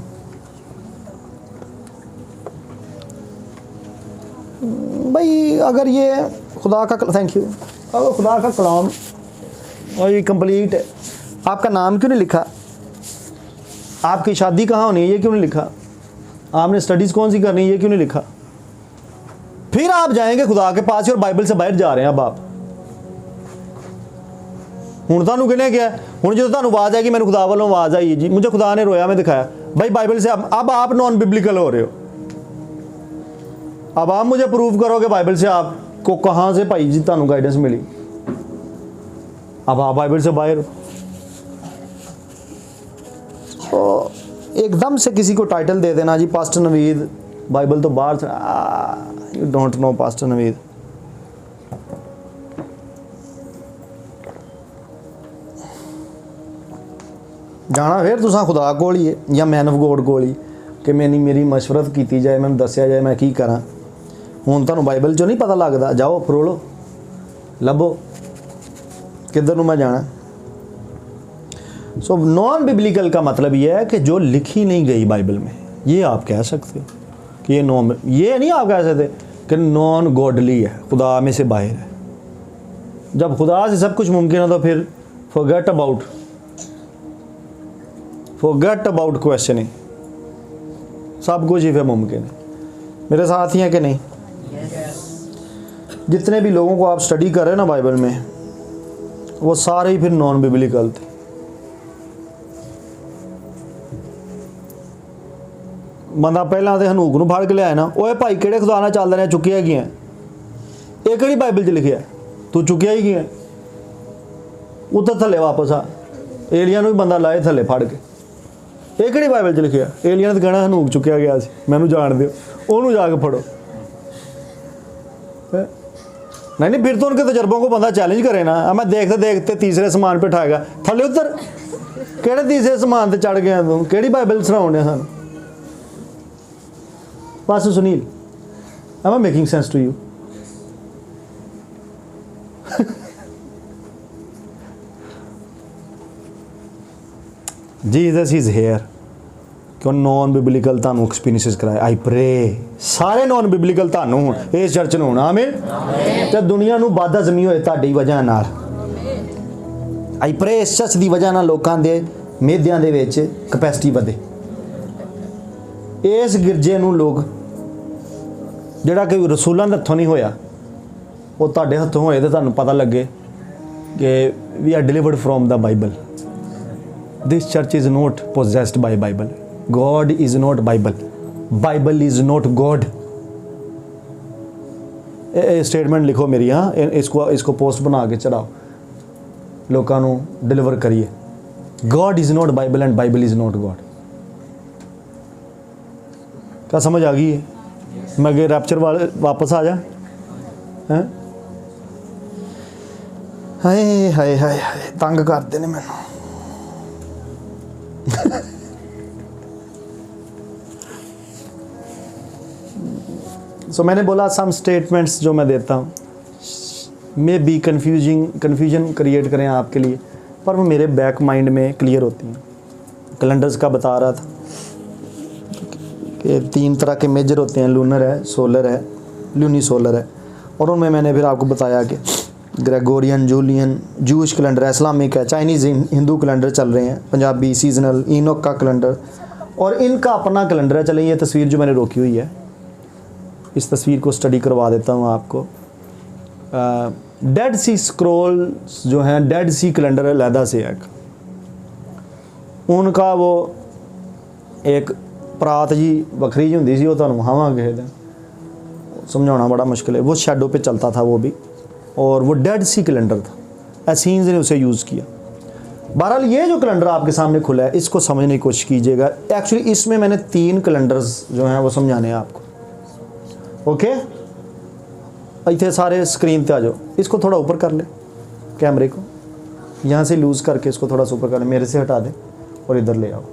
S1: भाई अगर ये खुदा का, थैंक यू, अगर खुदा का कलाम और ये कंप्लीट है, आपका नाम क्यों नहीं लिखा, आपकी शादी कहाँ होनी है ये क्यों नहीं लिखा, आपने स्टडीज़ कौन सी करनी है ये क्यों नहीं लिखा, फिर आप जाएंगे खुदा के पास और बाइबल से बाहर जा रहे हैं। अब आप हूँ तुहानू किहने क्या, हूँ जो तुहानू आवाज़ आएगी, मैंने खुदा वालों आवाज़ आई जी, मुझे खुदा ने रोया, मैं दिखाया, भाई बाइबल से अब आप नॉन बिब्लिकल हो रहे हो। अब आप मुझे प्रूव करोगे बाइबल से आपको कहाँ से भाई जी तुहानू गाइडेंस मिली। अब आप बाइबल से बाहर हो। तो एकदम से किसी को टाइटल दे देना जी पास्टर नवीद बाइबल तो बाहर से, you don't know pastor Naveed. जाना फिर तुसां खुदा कोल ही है या मैन ऑफ गॉड कोल ही कि मेरी मशवरत की जाए, मैंने दसिया जाए मैं की करा। हुण तुहानू बाइबल चो नहीं पता लगता, जाओ फरोलो लभो किधर नूं मैं जाना। सो नॉन बिब्लिकल का मतलब ये है कि जो लिखी नहीं गई बाइबल में, ये आप कह सकते हो कि ये ये नहीं आप कह सकते कि नॉन गॉडली है, खुदा में से बाहर है। जब खुदा से सब कुछ मुमकिन है तो फिर फॉरगेट अबाउट क्वेश्चनिंग, सब कुछ ही फिर मुमकिन है। मेरे साथ ही हैं कि नहीं? जितने भी लोगों को आप स्टडी कर रहे हैं ना बाइबल में, वो सारे ही फिर नॉन बिब्लिकल थे। बंदा पहला तो हनूक नूं फड़ के लिया ना, ओए भाई किहड़े खुदा नाल चलदा रहा, चुकिया की है, ये किहड़ी बाइबल च लिखिया, तू चुकिया ही की है, उधर थले वापस आ। एलिया नूं भी बंदा लाए थले फड़ के, ये किहड़ी बाइबल च लिखिया, एलिया ने कहना हनूक चुकिया गया सी, मैनूं जाण दिओ, ओनूं जाके फड़ो। नहीं फिर तो उनके तजर्बों को बंदा चैलेंज करे ना। मैं देखते देखते तीसरे समान पे उठाएगा, थले उतर, किहड़े तीसरे समान ते चढ़ गया तू, किहड़ी बाइबल सुनाउणे सानूं। Pastor Sunil, am I making sense to you? Jesus is here। क्यों नॉन बिब्लिकल तानू एक्सपीरियंसेस कराए। आई प्रे सारे नॉन बिब्लिकल तानू हुण इस चर्च नूं होना। आमीन। ते दुनिया नूं बाधा जमी होए तुहाडी वजह नाल। आई प्रे इस चर्च दी वजह नाल लोकां दे मेदियां दे विच कैपेसिटी वधे। इस गिरजे नूं लोग ਜਿਹੜਾ ਕਿ ਰਸੂਲਾਂ ਦੇ ਹੱਥੋਂ ਨਹੀਂ ਹੋਇਆ, ਉਹ ਤੁਹਾਡੇ ਹੱਥੋਂ ਹੋਏ ਤੇ ਤੁਹਾਨੂੰ ਪਤਾ ਲੱਗੇ ਕਿ we are delivered from the Bible. This church is not possessed by Bible. God is not Bible, Bible is not God. ਇਹ ਸਟੇਟਮੈਂਟ ਲਿਖੋ ਮੇਰੀ, हाँ इसको पोस्ट बना के चढ़ाओ, लोगों को डिलीवर करिए। God is not Bible and Bible is not God. क्या समझ आ गई है? मैं अगे रैप्चर वाले वापस आ जा हैं। हाय हाय हाय हाय तंग करते ने मैनू। सो मैंने बोला सम स्टेटमेंट्स जो मैं देता हूँ मे बी कन्फ्यूजन क्रिएट करें आपके लिए, पर वो मेरे बैक माइंड में क्लियर होती हैं। कैलेंडर्स का बता रहा था कि 3 तरह के मेजर होते हैं, लूनर है, सोलर है, ल्यूनी सोलर है। और उनमें मैंने फिर आपको बताया कि ग्रेगोरियन, जूलियन, जूश कैलेंडर है, इस्लामिक है, चाइनीज़ हिंदू कैलेंडर चल रहे हैं, पंजाबी सीजनल, इनोक का कैलेंडर, और इनका अपना कैलेंडर है। चलें ये तस्वीर जो मैंने रोकी हुई है, इस तस्वीर को स्टडी करवा देता हूँ आपको। डेड सी स्क्रोल्स जो हैं, डेड सी कैलेंडर है लैदा से एक, उनका वो एक परात जी वखरी जी होंदी सी, वो तुहानूं हावांगे किसे दिन, समझाना बड़ा मुश्किल है। वो शैडो पे चलता था वो भी, और वो डेड सी कैलेंडर था। एसीन्स ने उसे यूज़ किया। बहरहाल ये जो कैलेंडर आपके सामने खुला है इसको समझने की कोशिश कीजिएगा। एक्चुअली इसमें मैंने 3 कैलेंडर्स जो हैं वो समझाने हैं आपको। ओके, इतने सारे स्क्रीन पे आ जाओ। इसको थोड़ा ऊपर कर ले, कैमरे को यहाँ से लूज़ करके इसको थोड़ा सा ऊपर कर ले, मेरे से हटा दे और इधर ले आओ।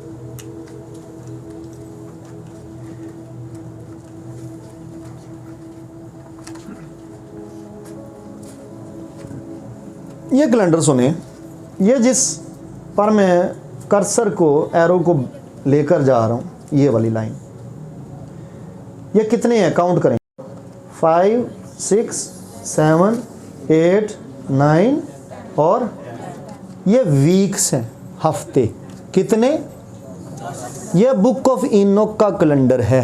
S1: ये कैलेंडर सुने, ये जिस पर मैं कर्सर को एरो को लेकर जा रहा हूँ, ये वाली लाइन, ये कितने हैं काउंट करें। 5 6 7 8 9 और ये वीक्स हैं, हफ्ते कितने। ये बुक ऑफ इनोक का कैलेंडर है।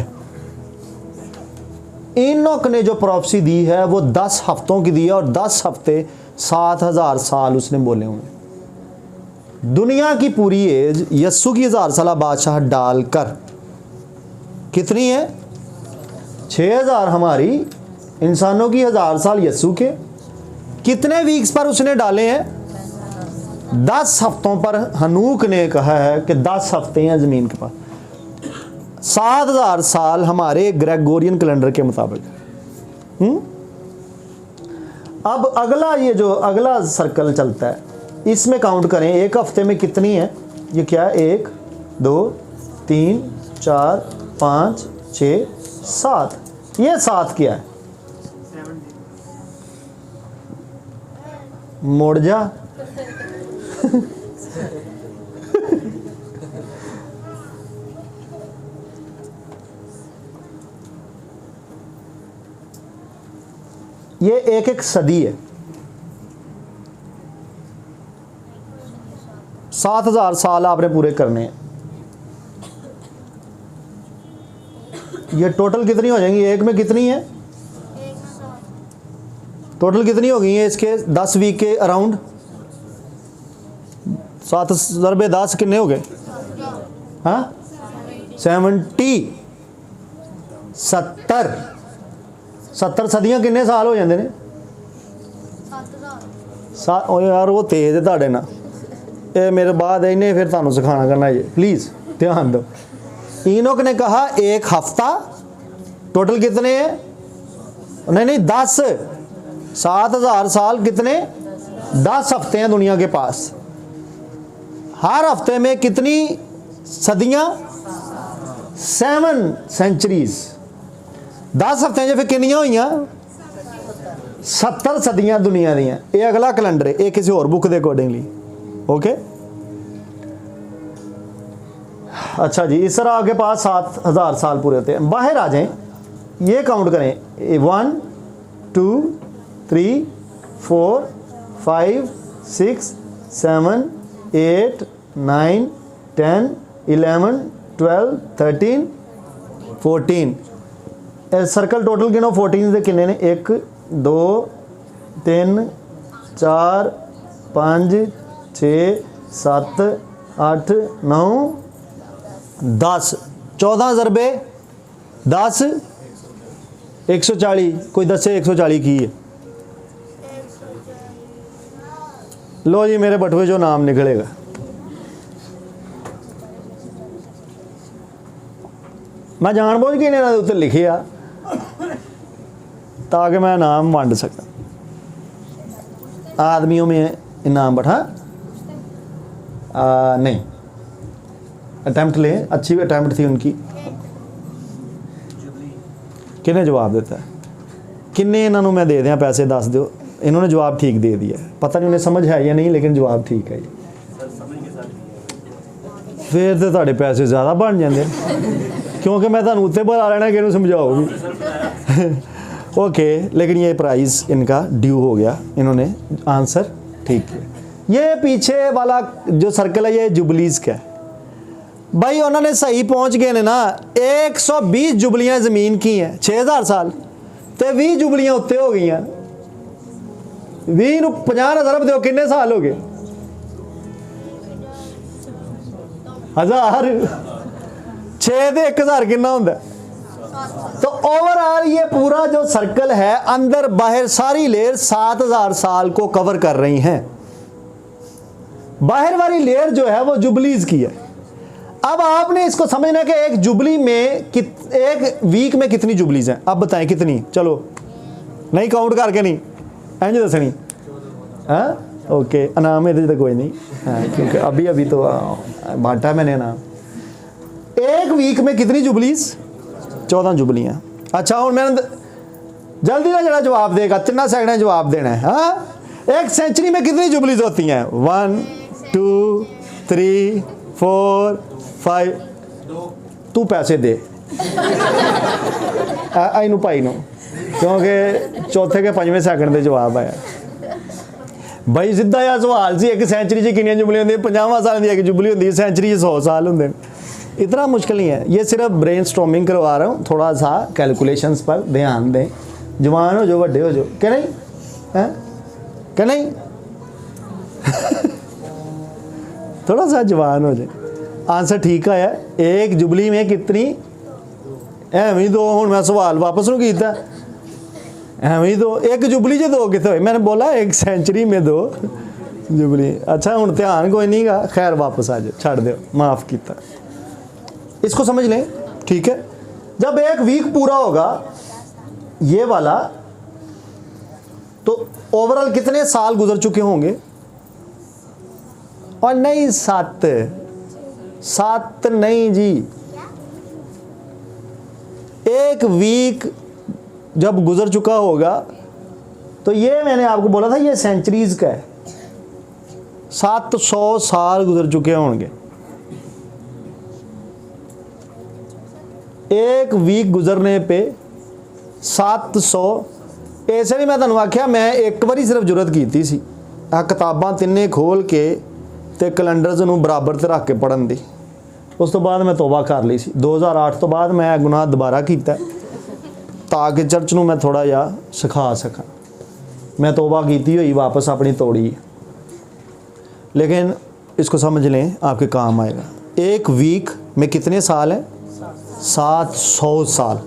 S1: इनोक ने जो प्रोफेसी दी है वो 10 हफ्तों की दी है और 10 हफ्ते 7000 साल उसने बोले हुए। दुनिया की पूरी एज यस्सु की 1000 साल बादशाह डालकर कितनी है, 6000 हमारी, इंसानों की 1000 साल यस्सु के। कितने वीक्स पर उसने डाले हैं, 10 हफ्तों पर। हनूक ने कहा है कि 10 हफ्ते हैं ज़मीन के पास। 7000 साल हमारे ग्रेगोरियन कैलेंडर के मुताबिक। अब अगला, ये जो अगला सर्कल चलता है इसमें काउंट करें, एक हफ्ते में कितनी है। ये क्या है, 1 2 3 4 5 6 7। ये 7 क्या है, मुड़ जा। ये एक एक सदी है। 7000 साल आपने पूरे करने हैं। ये टोटल कितनी हो जाएंगी, एक में कितनी है, टोटल कितनी हो गई है इसके 10 वीक के अराउंड। 7 ज़रबे 10 कितने हो गए, हाँ 70 सदियां किन्ने साल हो जाते हैं। यार वो तेज है ਤੁਹਾਡੇ ਨਾਲ, ये मेरे बाद इन्हें फिर ਤੁਹਾਨੂੰ सिखाना करना ये, प्लीज़ ध्यान दो। इनोक ने कहा 1 हफ्ता, टोटल कितने हैं, नहीं 10, 7000 साल कितने, 10 हफ्ते हैं दुनिया के पास। हर हफ्ते में कितनी सदियां, 7 सेंचुरीज। 10 हफ्ते फिर कितनी हुई, 70 सदियां दुनिया दियां। ये अगला कैलेंडर है, ये किसी और बुक के अकॉर्डिंगली। ओके, अच्छा जी, इस तरह आपके पास 7000 साल पूरे होते हैं। बाहर आ जाएं, ये काउंट करें, 1 2 3 4 5 6 7 8 9 10 11 12 13 14। सर्कल टोटल गिनो, 14 के किन्ने ने, 1 2 3 4 5 6 7 8 9 10। 14 ज़रबे 10 140। कोई दसे 140 की है। लो जी, मेरे बटुए जो नाम निकलेगा। मैं जानबूझ के इन्होंने उत्ते लिखे आ ताकि मैं नाम वंड सका। आदमियों में इनाम बैठा नहीं, अटैम्प्ट ले, अच्छी अटैम्प्ट थी उनकी। किन्ने जवाब देता है, किन्ने इन्होंने मैं दे दिया पैसे, दस दो। इन्होंने जवाब ठीक दे दिया, पता नहीं उन्हें समझ है या नहीं, लेकिन जवाब ठीक है। फिर तो ਤੁਹਾਡੇ पैसे ज़्यादा बन जाते, क्योंकि मैं ਤੁਹਾਨੂੰ उत्ते बुला लेना कि समझाओगी। ओके, लेकिन ये प्राइज़ इनका ड्यू हो गया, इन्होंने आंसर ठीक किया। ये पीछे वाला जो सर्कल है ये जुबलीज़ का है भाई। उन्होंने सही पहुंच गए ने ना। 120 जुबलियां ज़मीन की हैं, 6000 साल, तो 20 जुबलियां उत्ते हो गई। 20 ਨੂੰ 50 अरब दो, किन्ने साल हो गए, 1000। 6 ਦੇ 1000 कितना होता है। तो ओवरऑल ये पूरा जो सर्कल है, अंदर बाहर सारी लेयर 7000 साल को कवर कर रही हैं। बाहर वाली लेयर जो है वो जुबलीज की है। अब आपने इसको समझना है कि एक जुबली में एक वीक में कितनी जुबलीज हैं। अब बताएं कितनी, चलो नहीं काउंट करके नहीं इंज दसनी। हाँ ओके, इनाम ये तो कोई नहीं, हाँ क्योंकि अभी अभी तो बांटा मैंने इनाम। एक वीक में कितनी जुबलीज? 14 जुबलियाँ। अच्छा हूँ मैंने जल्दी ना जरा जवाब देगा, 3 सेकंड जवाब देना है। हाँ, एक सेंचुरी में कितनी जुबलीज होती हैं? 1 2 3 4 5। तू पैसे दे आइनू भाई नू, क्योंकि चौथे के 5वें सेकंड के जवाब आया। भाई सीधा जिहा सवाल सी, एक सेंचुरी च कितनी जुबली होंगी? 50 साल की एक जुबली होंगी, सेंचुरी 100 साल होंगे। इतना मुश्किल नहीं है, ये सिर्फ ब्रेन स्टॉर्मिंग करवा रहा हूँ, थोड़ा सा कैलकुलेशंस पर ध्यान दें। जवान हो जाओ, बड़े हो जाओ, क्या नहीं है, क्या नहीं थोड़ा सा जवान हो जाए। आंसर ठीक आया। एक जुबली में कितनी? एवं ही 2। हूँ मैं सवाल वापस नू कीता, एवं ही 2। एक जुबली च 2 कितने हुए? मैंने बोला एक सेंचुरी में 2 जुबली। अच्छा हूँ ध्यान कोई नहीं गा, खैर वापस आ जाओ, छड़ दो, माफ़ किया। इसको समझ लें, ठीक है। जब एक वीक पूरा होगा ये वाला, तो ओवरऑल कितने साल गुजर चुके होंगे? और नहीं 7 नहीं जी, एक वीक जब गुजर चुका होगा तो ये मैंने आपको बोला था ये सेंचुरीज का है, 700 साल गुजर चुके होंगे। एक वीक गुजरने पे 700। ऐसे नहीं मैं तुहानू आख्या, मैं एक बारी सिर्फ जरूरत की सी आ किताबां तिन्ने खोल के ते कैलेंडर्स नू बराबर ते रख के पढ़न दी। उस तो बाद मैं तौबा कर ली सी। 2008 तो बाद मैं गुनाह दोबारा किया ताकि चर्च नू मैं थोड़ा जा सिखा सका। मैं तौबा की हुई वापस अपनी तोड़ी, लेकिन इसको समझ लें आपके काम आएगा। एक वीक में कितने साल हैं? 700 साल,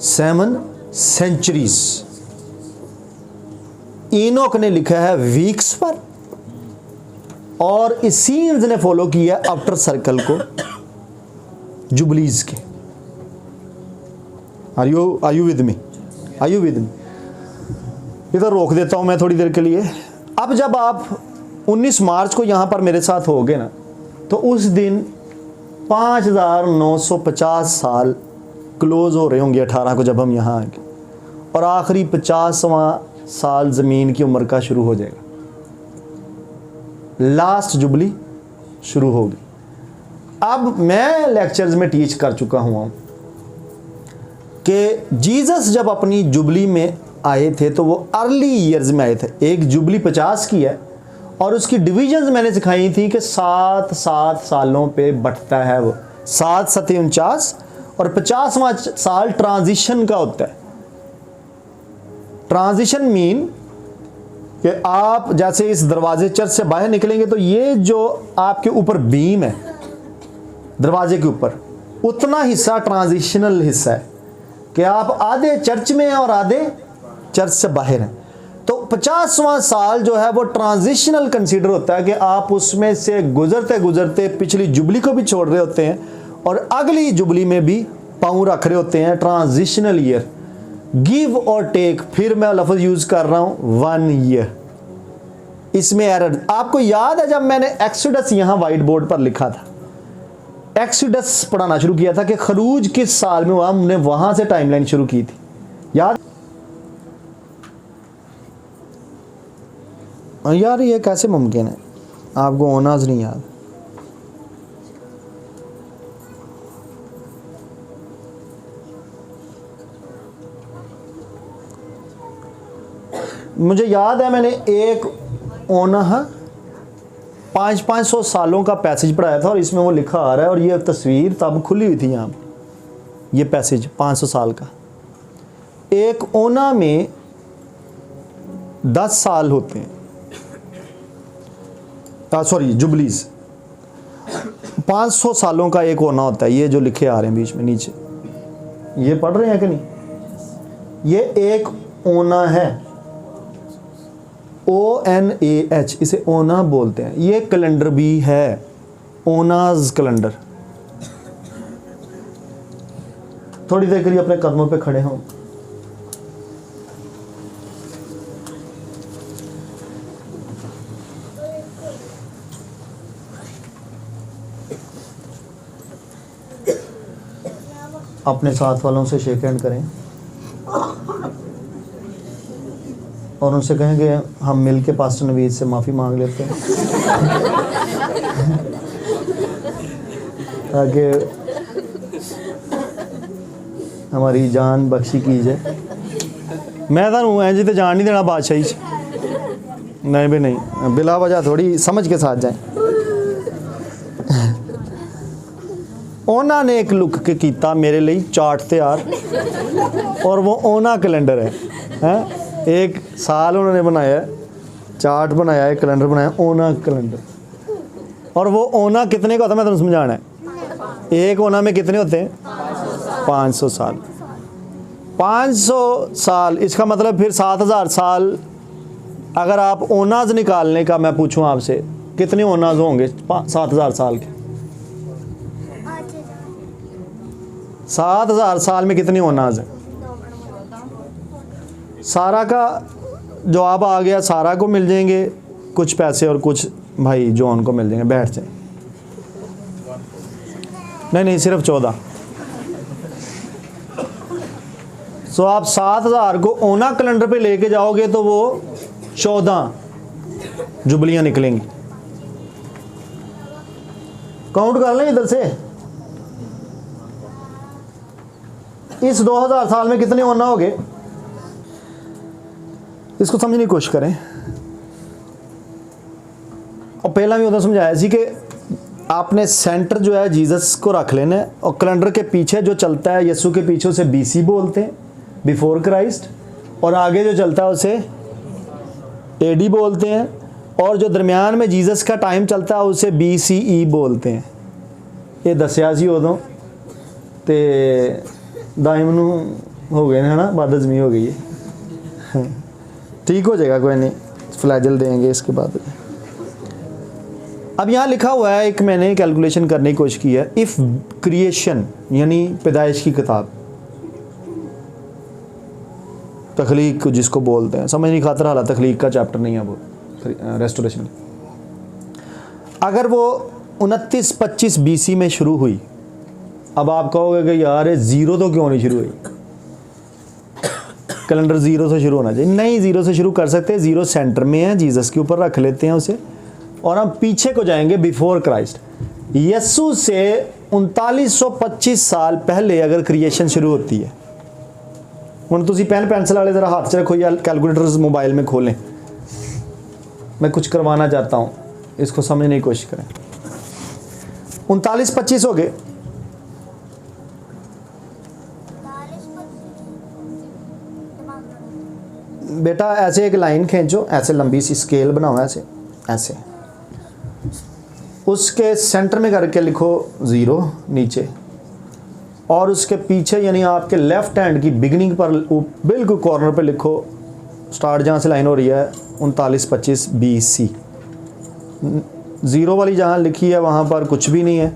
S1: 7 सेंचुरीज। इनोक ने लिखा है वीक्स पर, और इसीन्स ने फॉलो किया आफ्टर सर्कल को जुबलीज के। Are you with me? इधर रोक देता हूं मैं थोड़ी देर के लिए। अब जब आप 19 मार्च को यहां पर मेरे साथ होगे ना, तो उस दिन 5950 साल क्लोज हो रहे होंगे 18 को जब हम यहाँ आएंगे, और आखिरी 50वां साल ज़मीन की उम्र का शुरू हो जाएगा। लास्ट जुबली शुरू होगी। अब मैं लेक्चर्स में टीच कर चुका हूँ कि जीसस जब अपनी जुबली में आए थे तो वो अर्ली ईयर्स में आए थे। एक जुबली 50 की है, और उसकी डिविजन्स मैंने सिखाई थी कि 7 सालों पे बंटता है वो। 7 7 49, और 50वां साल ट्रांजिशन का होता है। ट्रांजिशन मीन कि आप जैसे इस दरवाजे चर्च से बाहर निकलेंगे तो ये जो आपके ऊपर बीम है दरवाजे के ऊपर, उतना हिस्सा ट्रांजिशनल हिस्सा है कि आप आधे चर्च में हैं और आधे चर्च से बाहर हैं। तो 50वां साल जो है वो ट्रांजिशनल कंसीडर होता है कि आप उसमें से गुजरते गुजरते पिछली जुबली को भी छोड़ रहे होते हैं और अगली जुबली में भी पाँव रख रहे होते हैं। ट्रांजिशनल ईयर, गिव और टेक, फिर मैं लफ्ज़ यूज़ कर रहा हूँ 1 ईयर। इसमें एरर आपको याद है जब मैंने एक्सोडस यहाँ वाइट बोर्ड पर लिखा था, एक्सोडस पढ़ाना शुरू किया था कि खरूज किस साल में हुआ, हमने वहाँ से टाइमलाइन शुरू की थी, याद? यार ये कैसे मुमकिन है, आपको ओनाज नहीं याद? मुझे याद है मैंने एक ओना 500 सालों का पैसेज पढ़ाया था और इसमें वो लिखा आ रहा है, और ये तस्वीर तब खुली हुई थी यहाँ, ये पैसेज 500 साल का। एक ओना में 10 साल होते हैं, सॉरी जुबलीज। 500 सालों का एक ओना होता है, ये जो लिखे आ रहे हैं बीच में नीचे, ये पढ़ रहे हैं कि नहीं? ये एक ओना है, ONAH, इसे ओना बोलते हैं। ये कैलेंडर भी है, ओनाज कैलेंडर। थोड़ी देर के लिए अपने कदमों पे खड़े हों। अपने साथ वालों से शेक हैंड करें और उनसे कहेंगे हम मिल के पास्टर नवीद से माफ़ी मांग लेते हैं ताकि हमारी जान बख्शी की जाए। मैं तो ऐ जी तो जान नहीं देना बादशाही च। नहीं भी नहीं, बिला वजह थोड़ी समझ के साथ जाए। उन्होंने एक लुक के किया मेरे लिए चार्ट तैयार और वो ओना कैलेंडर है। एक साल उन्होंने बनाया, चार्ट बनाया, एक कैलेंडर बनाया, ओना कैलेंडर। और वो ओना कितने का होता है मैं तुम्हें समझाना है। एक ओना में कितने होते हैं? 500 साल। 500 साल, इसका मतलब फिर 7000 साल। अगर आप ओनाज निकालने का मैं पूछूं आपसे, कितने ओनाज होंगे 7000 साल के? 7000 साल में कितनी ओनाज है? सारा का जवाब आ गया। सारा को मिल जाएंगे कुछ पैसे और कुछ भाई जॉन को मिल जाएंगे। बैठ जाए। नहीं, सिर्फ 14। सो आप 7000 को ओना कैलेंडर पे लेके जाओगे तो वो 14 जुबलियां निकलेंगी। काउंट कर लें इधर से। इस 2000 साल में कितने ओना हो गए? इसको समझने की कोशिश करें। और पहला भी उधर समझाया सी कि आपने सेंटर जो है जीसस को रख लेना है और कैलेंडर के पीछे जो चलता है यीशु के पीछे उसे BC बोलते हैं, बिफोर क्राइस्ट। और आगे जो चलता है उसे AD बोलते हैं। और जो दरमियान में जीसस का टाइम चलता है उसे BCE बोलते हैं। ये दसिया सी उदों ते दाइम नू हो गए है ना, बदहज़मी हो गई है। ठीक हो जाएगा, कोई नहीं, फ्लैजल देंगे इसके बाद। अब यहाँ लिखा हुआ है, एक मैंने कैलकुलेशन करने की कोशिश की है। इफ़ क्रिएशन यानी पैदाइश की किताब, तख्लीक जिसको बोलते हैं, समझ नहीं खातर हालात तख्लीक का चैप्टर नहीं है वो, रेस्टोरेशन। अगर वो 29-25 BC में शुरू हुई, अब आप कहोगे कि यार ये ज़ीरो तो क्यों नहीं शुरू हुई? कैलेंडर ज़ीरो से शुरू होना चाहिए। नहीं, ज़ीरो से शुरू कर सकते हैं। ज़ीरो सेंटर में है, जीसस के ऊपर रख लेते हैं उसे। और हम पीछे को जाएंगे, बिफोर क्राइस्ट। यीशु से 3925 साल पहले अगर क्रिएशन शुरू होती है। हुण तुसीं पेन पेंसिल वाले ज़रा हाथ च रखो या कैलकुलेटर्स मोबाइल में खोलें। मैं कुछ करवाना चाहता हूँ, इसको समझने की कोशिश करें। 3925 हो गए। बेटा ऐसे एक लाइन खींचो, ऐसे लंबी सी स्केल बनाओ, ऐसे ऐसे। उसके सेंटर में करके लिखो 0 नीचे, और उसके पीछे यानी आपके लेफ्ट हैंड की बिगिनिंग पर बिल्कुल कॉर्नर पे लिखो, स्टार्ट जहाँ से लाइन हो रही है 3925 BC। 0 वाली जहाँ लिखी है वहाँ पर कुछ भी नहीं है।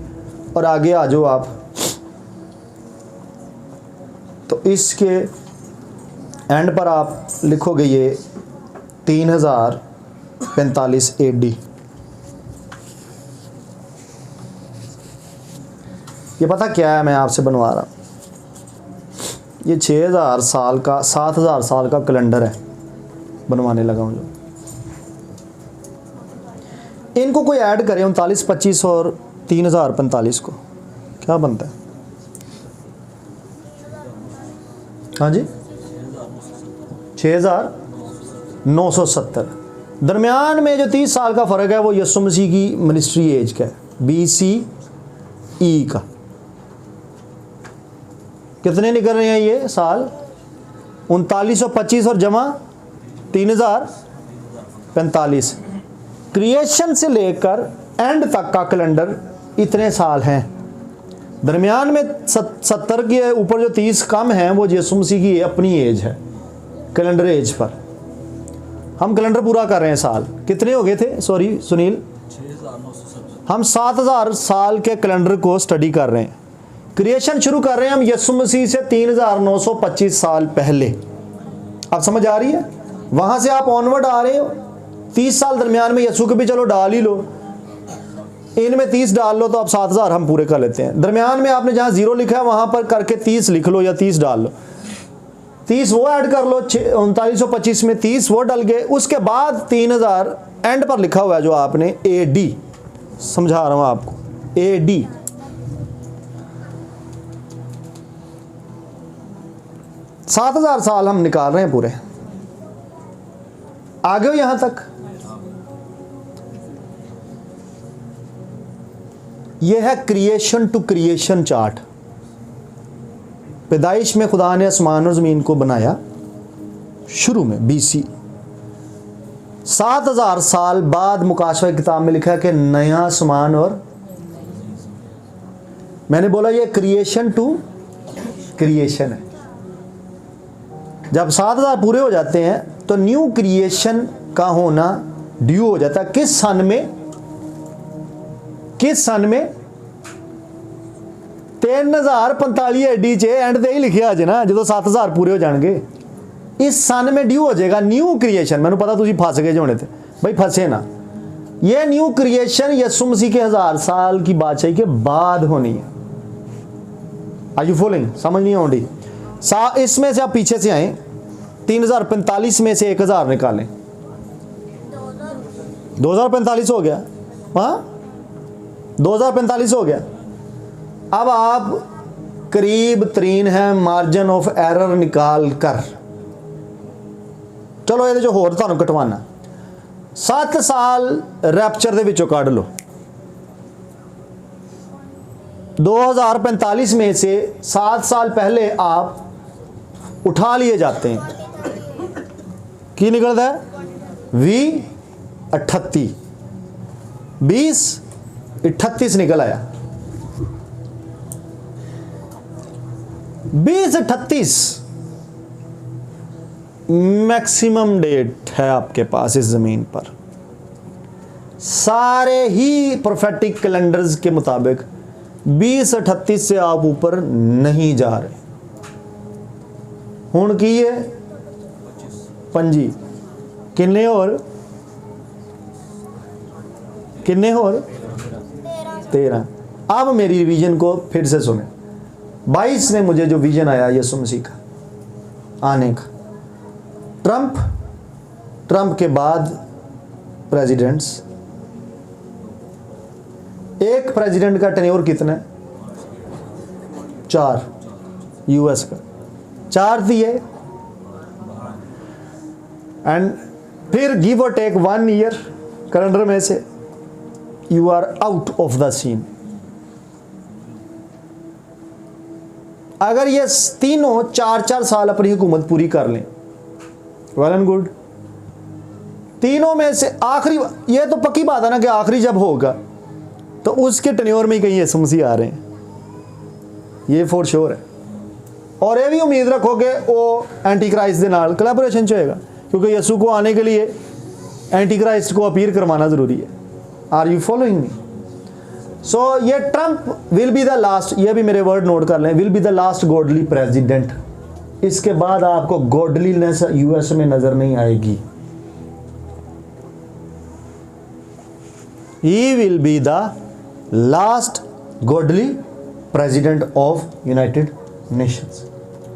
S1: और आगे आ जाओ आप, तो इसके एंड पर आप लिखोगे ये 3045 AD। ये पता क्या है मैं आपसे बनवा रहा हूँ? ये 6000 साल का 7000 साल का कैलेंडर है, बनवाने लगा हूँ जो। इनको कोई ऐड करे 3925 और 3045 को, क्या बनता है? हाँ जी, 6970। दरमियान में जो 30 साल का फ़र्क है वो यीशु मसीह की मिनिस्ट्री एज का है, BCE का। कितने निकल रहे हैं ये साल? 3925 और जमा 3045। क्रिएशन से लेकर एंड तक का कैलेंडर इतने साल हैं। दरमियान में 70 के ऊपर जो 30 कम हैं वो यीशु मसीह की अपनी एज है, कैलेंडर एज पर। हम कैलेंडर पूरा कर रहे हैं साल, कितने हो गए थे सॉरी सुनील?
S3: 6970।
S1: हम 7000 साल के कैलेंडर को स्टडी कर रहे हैं। क्रिएशन शुरू कर रहे हैं हम यीशु मसीह से 3925 साल पहले। अब समझ आ रही है? वहां से आप ऑनवर्ड आ रहे हो, 30 साल दरमियान में यीशु के भी चलो डाल ही लो, इनमें 30 डाल लो तो आप 7000 हम पूरे कर लेते हैं। दरमियान में आपने जहां 0 लिखा है वहां पर करके 30 लिख लो या 30 डाल लो, 30 वो ऐड कर लो, 3925 में 30 वो डल गए। उसके बाद 3000 एंड पर लिखा हुआ है जो आपने AD, समझा रहा हूं आपको, AD। सात 7000 साल हम निकाल रहे हैं पूरे। आगे हो यहां तक? यह है क्रिएशन टू क्रिएशन चार्ट। पैदाइश में खुदा ने आसमान और ज़मीन को बनाया शुरू में BC। 7000 साल बाद मुकाशवा की किताब में लिखा है कि नया आसमान और, मैंने बोला ये क्रिएशन टू क्रिएशन है। जब 7000 पूरे हो जाते हैं तो न्यू क्रिएशन का होना ड्यू हो जाता है। किस सन में? किस सन में? 3045 AD चे एंड ते ही लिखे आज ना, जो 7000 पूरे हो जाएंगे इस सन में ड्यू हो जाएगा न्यू क्रिएशन। मैंने पता तुझी फंस गए जो होने थे, भाई फंसे ना। ये न्यू क्रिएशन यीशु मसीह के 1000 साल की बादशाही के बाद होनी है। Are you following? समझ नहीं आ रही? इसमें से आप पीछे से आए, 3045 में से 1000 निकालें, 2045 हो गया। हाँ 2045 हो गया। अब आप करीब तरीन है मार्जिन ऑफ एरर निकाल कर, चलो ये जो होर तुहानू कटवाना 7 साल रैप्चर दे विचों कढ़ लो। 2045 में से 7 साल पहले आप उठा लिए जाते हैं। की निकलता है? 2038 2038 निकल आया। 2038 मैक्सिमम डेट है आपके पास इस जमीन पर। सारे ही प्रोफेटिक कैलेंडर्स के मुताबिक 2038 से आप ऊपर नहीं जा रहे। हुण की है 25 किन्ने और 13। अब मेरी विजन को फिर से सुने। 22 में मुझे जो विजन आया यीशु मसीह का आने का, ट्रंप के बाद प्रेसिडेंट्स, एक प्रेसिडेंट का टेन्योर कितना है? 4 US का 4 दिए, एंड फिर गिव और टेक 1 ईयर कैलेंडर में से you are out of the scene. अगर ये तीनों 4-4 साल अपनी हुकूमत पूरी कर लें, वेल एंड गुड। तीनों में से आखिरी, ये तो पक्की बात है ना कि आखिरी जब होगा तो उसके टेन्योर में ही कहीं यीशु मसीह आ रहे हैं, ये फॉर श्योर है। और ये भी उम्मीद रखो कि वो एंटी क्राइस्ट के नाल कोलैबोरेशन होएगा, क्योंकि यीशु को आने के लिए एंटी क्राइस्ट को अपीयर करवाना जरूरी है। Are you following me? So ये Trump will be the last, ये भी मेरे वर्ड नोट कर लें, will be the last godly president. इसके बाद आपको गॉडलीनेस US में नजर नहीं आएगी। He will be the last godly president of United Nations,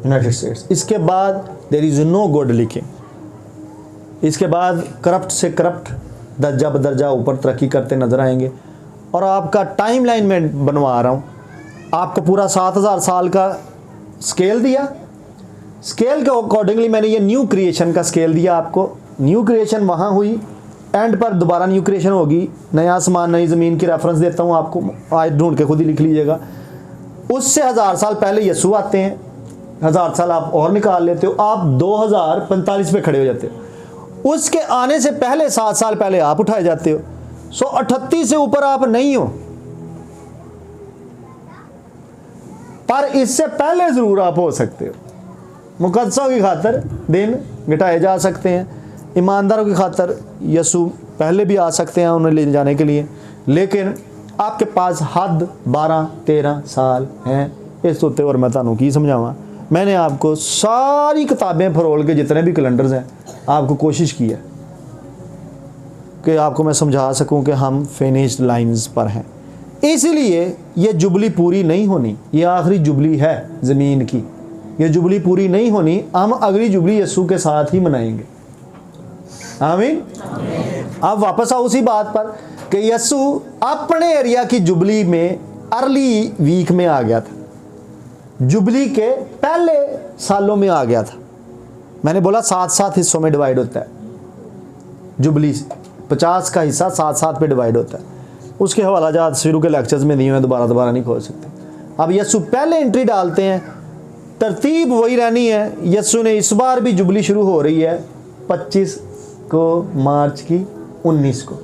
S1: United States. इसके बाद there is no godly king. इसके बाद करप्ट से करप्ट दर्जा बदर्जा ऊपर तरक्की करते नजर आएंगे। और आपका टाइमलाइन में बनवा रहा हूँ, आपको पूरा 7000 साल का स्केल दिया। स्केल के अकॉर्डिंगली मैंने ये न्यू क्रिएशन का स्केल दिया आपको। न्यू क्रिएशन वहाँ हुई, एंड पर दोबारा न्यू क्रिएशन होगी, नया आसमान नई ज़मीन की रेफरेंस देता हूँ आपको, आज ढूंढ के खुद ही लिख लीजिएगा। उससे 1000 साल पहले यीशु आते हैं, 1000 साल आप और निकाल लेते हो, आप 2045 पे खड़े हो जाते हो। उसके आने से पहले 7 साल पहले आप उठाए जाते हो। सो 38 से ऊपर आप नहीं हो, पर इससे पहले जरूर आप हो सकते हो। मुकद्दसों की खातर दिन घटाए जा सकते हैं, ईमानदारों की खातर यसू पहले भी आ सकते हैं उन्हें ले जाने के लिए, लेकिन आपके पास हद 12-13 साल हैं इस उत्ते। और मैं तुहानू की समझावां, मैंने आपको सारी किताबें फरोल के जितने भी कैलेंडर्स हैं आपको कोशिश की है कि आपको मैं समझा सकूं कि हम फिनिश्ड लाइंस पर हैं। इसलिए ये जुबली पूरी नहीं होनी, ये आखिरी जुबली है ज़मीन की, ये जुबली पूरी नहीं होनी, हम अगली जुबली यीशु के साथ ही मनाएंगे। आमीन। अब वापस आओ उसी बात पर कि यीशु अपने एरिया की जुबली में अर्ली वीक में आ गया था, जुबली के पहले सालों में आ गया था। मैंने बोला 7-7 हिस्सों में डिवाइड होता है जुबली, 50 का हिस्सा 7-7 पे डिवाइड होता है। उसके हवाला जात शुरू के लेक्चर्स में दिए हुए, दोबारा नहीं खोल सकते। अब यीशु पहले एंट्री डालते हैं, तरतीब वही रहनी है। यीशु ने इस बार भी जुबली शुरू हो रही है 25 को मार्च की 19 को।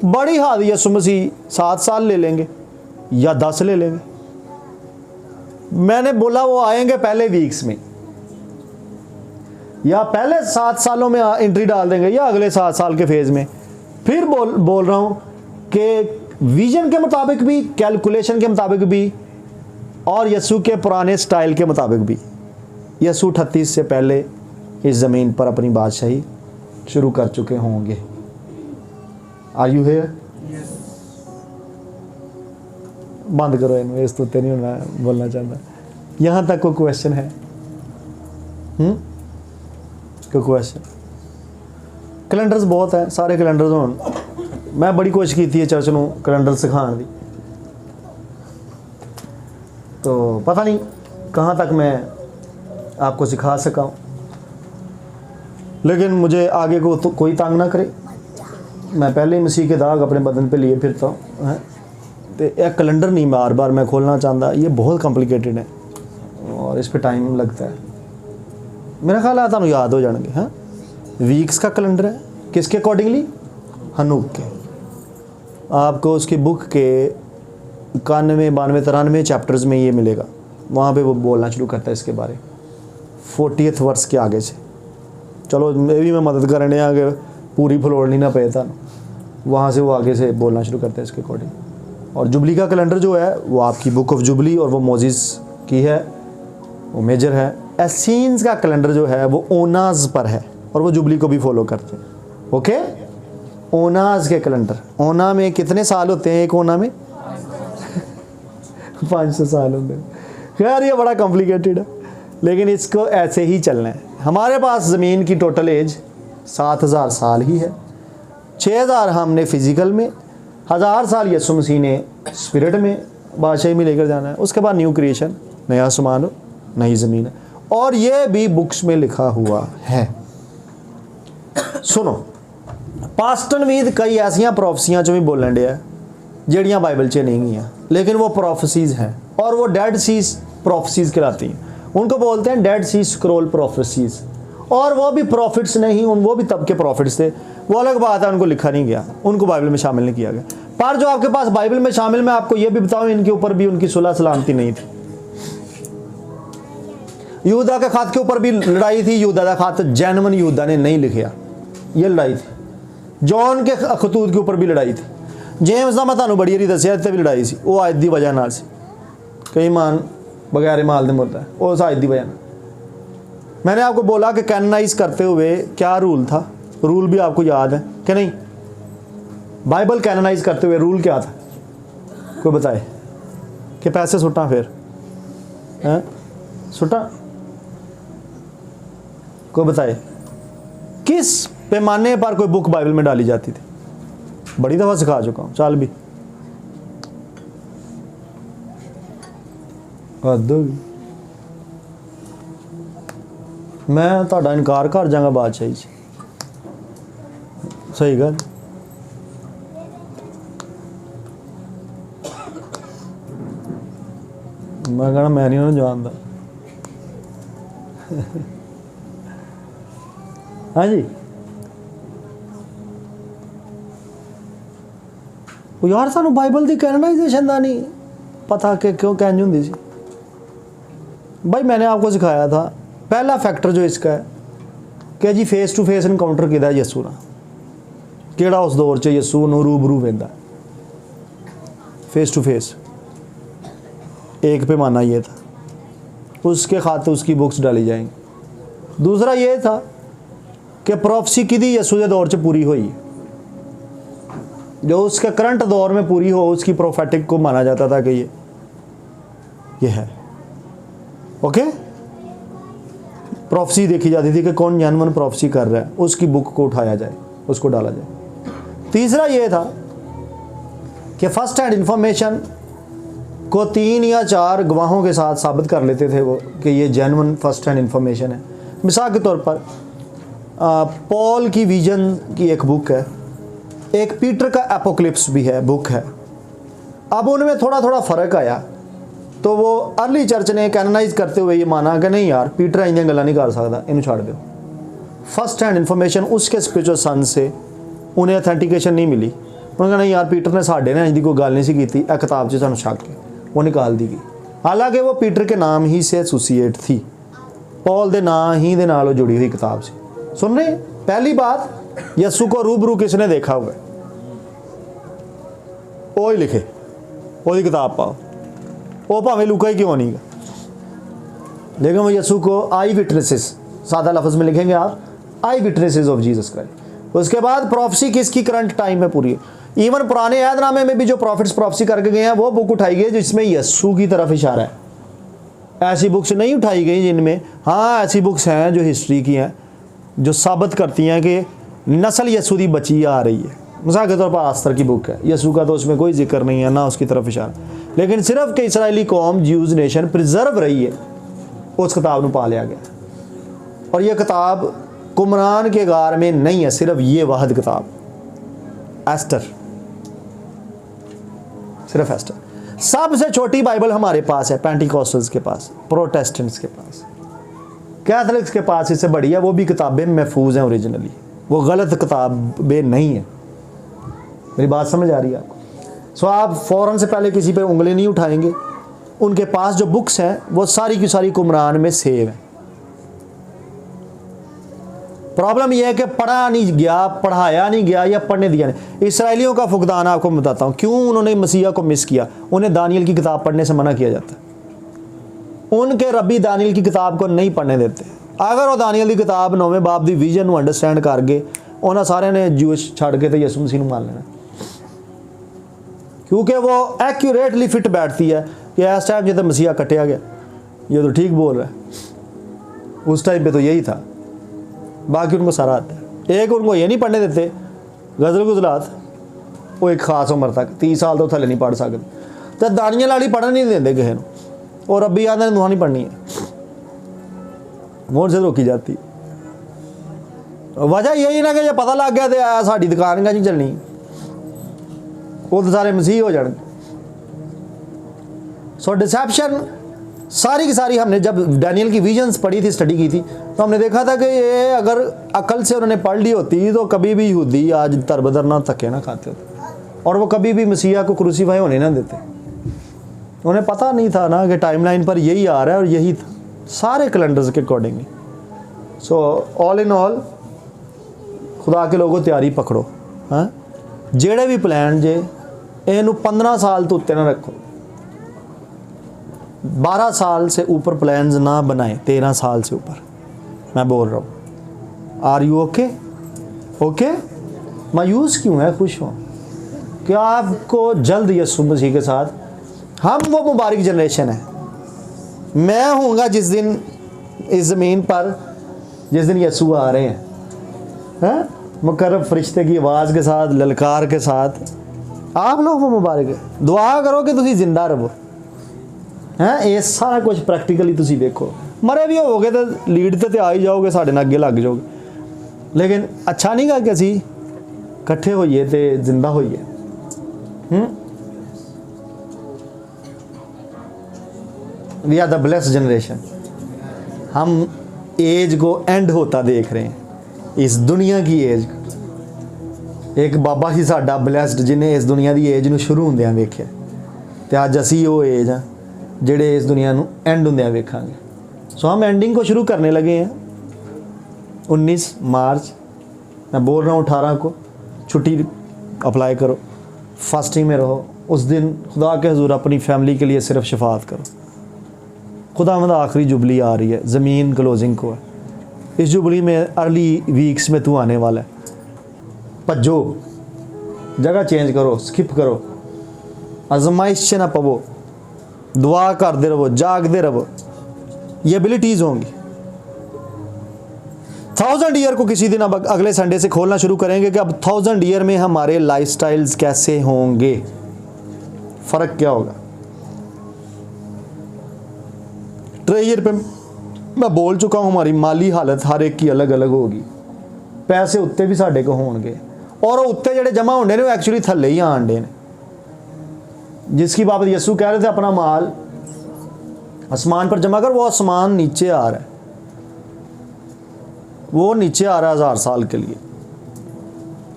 S1: बड़ी हाद यीशु मसीह 7 साल ले लेंगे या 10 ले लेंगे। मैंने बोला वो आएंगे पहले वीक्स में, या पहले 7 सालों में एंट्री डाल देंगे या अगले 7 साल के फेज में। फिर बोल रहा हूँ कि विजन के मुताबिक भी, कैलकुलेशन के मुताबिक भी, और यीशु के पुराने स्टाइल के मुताबिक भी, यीशु 38 से पहले इस ज़मीन पर अपनी बादशाही शुरू कर चुके होंगे। Are you here? बंद करो इन्हें, इस तो नहीं होना बोलना चाहता। यहाँ तक कोई क्वेश्चन है? कोई क्वेश्चन? कैलेंडर्स बहुत है, सारे कैलेंडर्स होन। मैं बड़ी कोशिश की थी चर्च नूं कैलेंडर सिखाने की, तो पता नहीं कहाँ तक मैं आपको सिखा सका हूँ, लेकिन मुझे आगे को तो कोई तंग ना करे। मैं पहले ही मसीह के दाग अपने बदन पे लिए फिरता हूँ हैं, तो एक कैलेंडर नहीं बार बार मैं खोलना चाहता, ये बहुत कॉम्प्लिकेटेड है और इस पे टाइम लगता है। मेरा ख्याल है तुहानू याद हो जाएंगे। हाँ, वीक्स का कैलेंडर है, किसके अकॉर्डिंगली? हनूक के। आपको उसकी बुक के 91, 92, 93 चैप्टर्स में ये मिलेगा, वहाँ पे वो बोलना शुरू करता है इसके बारे, 40th वर्स के आगे से। चलो ये भी मैं मदद करने आगे पूरी फ्लोरनी ना पे था, वहाँ से वो आगे से बोलना शुरू करता है इसके अकॉर्डिंग। और जुबली का कैलेंडर जो है वो आपकी बुक ऑफ जुबली और वो मोजिस की है, वो मेजर है। एसीन्स का कैलेंडर जो है वो ओनाज पर है और वो जुबली को भी फॉलो करते हैं। ओके, ओनाज के कैलेंडर, ओना में कितने साल होते हैं? एक ओना में 500 साल होते हैं। खैर ये बड़ा कॉम्प्लिकेटेड है, लेकिन इसको ऐसे ही चलना है। हमारे पास ज़मीन की टोटल एज 7000 साल ही है। 6000 हमने फिज़िकल में, 1000 साल यीशु मसीह ने स्पिरिट में बादशाही में लेकर जाना है। उसके बाद न्यू क्रिएशन, नया आसमान, नई ज़मीन है, और ये भी बुक्स में लिखा हुआ है। सुनो, पास्टन वीद कई ऐसिया प्रोफेसियां जो भी बोलन दिया जड़ियाँ बाइबल च नहीं हैं, लेकिन वो प्रोफेसीज हैं और वो डेड सीज प्रोफेसीज कहलाती हैं। उनको बोलते हैं डेड सी स्क्रॉल प्रोफेसीज। और वो भी प्रॉफिट्स नहीं, वो भी तब के प्रॉफिट्स थे, वो अलग बात है, उनको लिखा नहीं गया, उनको बाइबल में शामिल नहीं किया गया। पर जो आपके पास बाइबल में शामिल, मैं आपको ये भी बताऊं, इनके ऊपर भी उनकी सुलह सलामती नहीं थी। यहूदा के खात के ऊपर भी लड़ाई थी, यहूदा का खात जेनवन यहूदा ने नहीं लिखा, ये लड़ाई थी। जॉन के खतूत के ऊपर भी लड़ाई थी। जेम्स का मैं तुहानू बड़ी बारी दसिया, इत्थे भी लड़ाई सी, वो अज की वजह नाल सी। कई मान बगैर माल दे मुर्दा है, वो अज की वजह। मैंने आपको बोला कि कैननाइज करते हुए क्या रूल था, रूल भी आपको याद है कि नहीं? बाइबल कैननाइज करते हुए रूल क्या था, कोई बताए? कि पैसे सुटा, फिर हैं सुटा, कोई बताए? किस पैमाने पर कोई बुक बाइबल में डाली जाती थी? बड़ी दफ़ा सिखा चुका हूँ, चाल भी मैं तो इनकार कर जाऊंगा बादशाही से। सही गल। मैं कहना मैं नहीं जानता। हाँ जी, यार सानू बाइबल की कैननाइजेशन का नहीं पता कि क्यों कैंज होंदी सी। भाई मैंने आपको सिखाया था, पहला फैक्टर जो इसका है कि जी फेस टू फेस इनकाउंटर किदा यसू ना, केड़ा उस दौर च यसू नूं रूबरू वेंदा फेस टू फेस। एक पैमाना ये था, उसके खाते उसकी बुक्स डाली जाएंगी। दूसरा ये था कि प्रोफेसी किदी यसू के दौर च पूरी हुई, जो उसके करंट दौर में पूरी हो उसकी प्रोफेटिक को माना जाता था कि ये है। ओके, प्रोफेसी देखी जाती थी कि कौन जेन्युइन प्रोफेसी कर रहा है, उसकी बुक को उठाया जाए, उसको डाला जाए। तीसरा ये था कि फर्स्ट हैंड इंफॉर्मेशन को 3 या 4 गवाहों के साथ साबित कर लेते थे वो कि ये जेन्युइन फर्स्ट हैंड इंफॉर्मेशन है। मिसाल के तौर पर पॉल की विजन की एक बुक है, एक पीटर का एपोक्लिप्स भी है, बुक है। अब उनमें थोड़ा थोड़ा फ़र्क आया तो वो अर्ली चर्च ने कैनोनाइज करते हुए ये माना कि नहीं यार, पीटर इंदियां गल्लां नहीं कर सकता, इन्हू छाड़ दो। फर्स्ट हैंड इन्फॉर्मेशन उसके स्पिरिचुअल सन से उन्हें ऑथेंटिकेशन नहीं मिली। उन्होंने कहा नहीं यार, पीटर ने साढ़े ने इंज दी कोई गल नहीं सी कीती, एक किताब से सानू शक है, वो निकाल दी गई। हालांकि वो पीटर के नाम ही से एसोसिएट थी, पॉल दे नाम ही दे नाल जुड़ी हुई किताब से। सुन रहे, पहली बात, यसू को रूबरू किसने देखा हुआ है, वो ही लिखे, वो ही किताब पाओ, वो भावें लुका ही क्यों नहीं, लेकिन वो यसू को आई विटनेसेस, सादा लफ्ज़ में लिखेंगे आप, आई विटनेसेस ऑफ जीसस क्राइस्ट। उसके बाद प्रोफेसी किसकी करंट टाइम में पूरी है। इवन पुराने ऐहदनामे में भी जो प्रॉफिट्स प्रोफेसी करके गए हैं वो बुक उठाई गई जिसमें यसू की तरफ इशारा है। ऐसी बुक्स नहीं उठाई गई जिनमें, हाँ ऐसी बुक्स हैं जो हिस्ट्री की हैं, जो साबित करती हैं कि नस्ल यसू की बची आ रही है। मिसाल के तौर पर आस्तर की बुक है, यसू का तो उसमें कोई जिक्र नहीं है, ना उसकी तरफ इशारा, लेकिन सिर्फ कि इसराइली कौम ज्यूज नेशन प्रिजर्व रही है, उस किताब को पा लिया गया। और यह किताब कुमरान के गार में नहीं है, सिर्फ ये वाहिद किताब एस्टर, सिर्फ एस्टर। सबसे छोटी बाइबल हमारे पास है पेंटिकॉस्टल्स के पास, प्रोटेस्टेंट्स के पास, कैथलिक्स के पास इससे बड़ी है, वो भी किताबें महफूज हैं ओरिजिनली, वो गलत किताबें नहीं है। मेरी बात समझ आ रही है आपको? सो आप फ़ौरन से पहले किसी पे उंगली नहीं उठाएंगे, उनके पास जो बुक्स हैं वो सारी की सारी कुमरान में सेव है। प्रॉब्लम यह है कि पढ़ा नहीं गया, पढ़ाया नहीं गया या पढ़ने दिया नहीं। इसराइलियों का फुकदान आपको बताता हूँ, क्यों उन्होंने मसीहा को मिस किया। उन्हें दानियल की किताब पढ़ने से मना किया जाता है, उनके रब्बी दानियल की किताब को नहीं पढ़ने देते। अगर वो दानियल की किताब 9वें बाब की विजन को अंडरस्टैंड कर गए, उन्होंने सारे ने जूश छड़ के तो यसू मसीह को मान लेना, क्योंकि वो एक्यूरेटली फिट बैठती है कि इस टाइम जो तो मसीहा कटिया गया, ये तो ठीक बोल रहा है, उस टाइम पे तो यही था। बाकी उनको सारा आता है। एक उनको ये नहीं पढ़ने देते गज़ल गुजरात, वो एक खास उम्र तक 30 साल तो थले नहीं पढ़ सकते, तो दानियल वाली पढ़न नहीं देंगे किसी को, और रब्बी आदमी तुहां नहीं पढ़नी है, मोर से रोकी जाती। वजह यही ना कि जे पता लग गया तो साड़ी दुकान का नहीं चलनी, वो तो सारे मसीह हो जाएंगे। सो डिसेप्शन सारी की सारी, हमने जब डैनियल की विजन्स पढ़ी थी, स्टडी की थी, तो हमने देखा था कि ये अगर अकल से उन्होंने पढ़ ली होती तो कभी भी यहूदी आज तरबदर ना धक्के ना खाते होते, और वो कभी भी मसीहा को क्रूसीफाई होने ना देते। उन्हें पता नहीं था ना कि टाइमलाइन पर यही आ रहा है और यही था सारे कैलेंडर्स के accordingly. So all in all, खुदा के लोगों तैयारी पकड़ो, हाँ जेड़े भी प्लान जे इनू 15 साल तो उत्ते ना रखो, 12 साल से ऊपर प्लान्स ना बनाएं, 13 साल से ऊपर मैं बोल रहा हूँ। Are you okay? ओके, मायूस क्यों है, खुश हो? क्या आपको जल्द यीशु मसीह के साथ, हम वो मुबारक जनरेशन है, मैं हूँगा जिस दिन इस ज़मीन पर, जिस दिन यीशु आ रहे हैं, हैं मुकर्रब फरिश्ते की आवाज़ के साथ, ललकार के साथ। आप लोग वो मुबारक है, दुआ करो कि तुसी जिंदा रहो, हैं ये सारा कुछ प्रैक्टिकली तुसी देखो। मरे भी होवोगे तो लीड ते आ ही जाओगे, साढ़े नाल अगे लग जाओगे, लेकिन अच्छा नहीं गा कि असी इकट्ठे होइए ते जिंदा होइए। We are the blessed generation. हम एज को एंड होता देख रहे हैं, इस दुनिया की एज। एक बाबा ही साडा ब्लेस्ड जिन्हें इस दुनिया की एज नूं शुरू होंदियां वेख्या, ते अज असी वो एज हाँ जेड़े इस दुनिया नूं एंड होंदियां वेखांगे। सो हम एंडिंग को शुरू करने लगे हैं। 19 मार्च, मैं बोल रहा हूँ 18 को छुट्टी अप्लाई करो, फास्टिंग में रहो। उस दिन खुदा के हुजूर अपनी फैमिली के लिए सिर्फ शफात करो। खुदावंद आखिरी जुबली आ रही है, ज़मीन क्लोजिंग को है। इस जुबली में अर्ली वीक्स में तू आने वाला है। भज्जो, जगह चेंज करो, स्किप करो, आजमाइश से ना पवो, दुआ करते रहो, जागते रहो। ये एबिलिटीज़ होंगी। 1000 ईयर को किसी दिन अब अगले संडे से खोलना शुरू करेंगे कि अब 1000 ईयर में हमारे लाइफस्टाइल्स कैसे होंगे, फ़र्क क्या होगा। ट्रेयर पे मैं बोल चुका हूँ, हमारी माली हालत हर एक की अलग अलग होगी। पैसे उत्ते भी साढ़े को होंगे और उत्ते जेडे जमा होंगे ने एक्चुअली थले ही आन डे ने। जिसकी बाबत यसू कह रहे थे अपना माल आसमान पर जमा कर, वो आसमान नीचे आ रहा है, वो नीचे आ रहा है 1000 साल के लिए।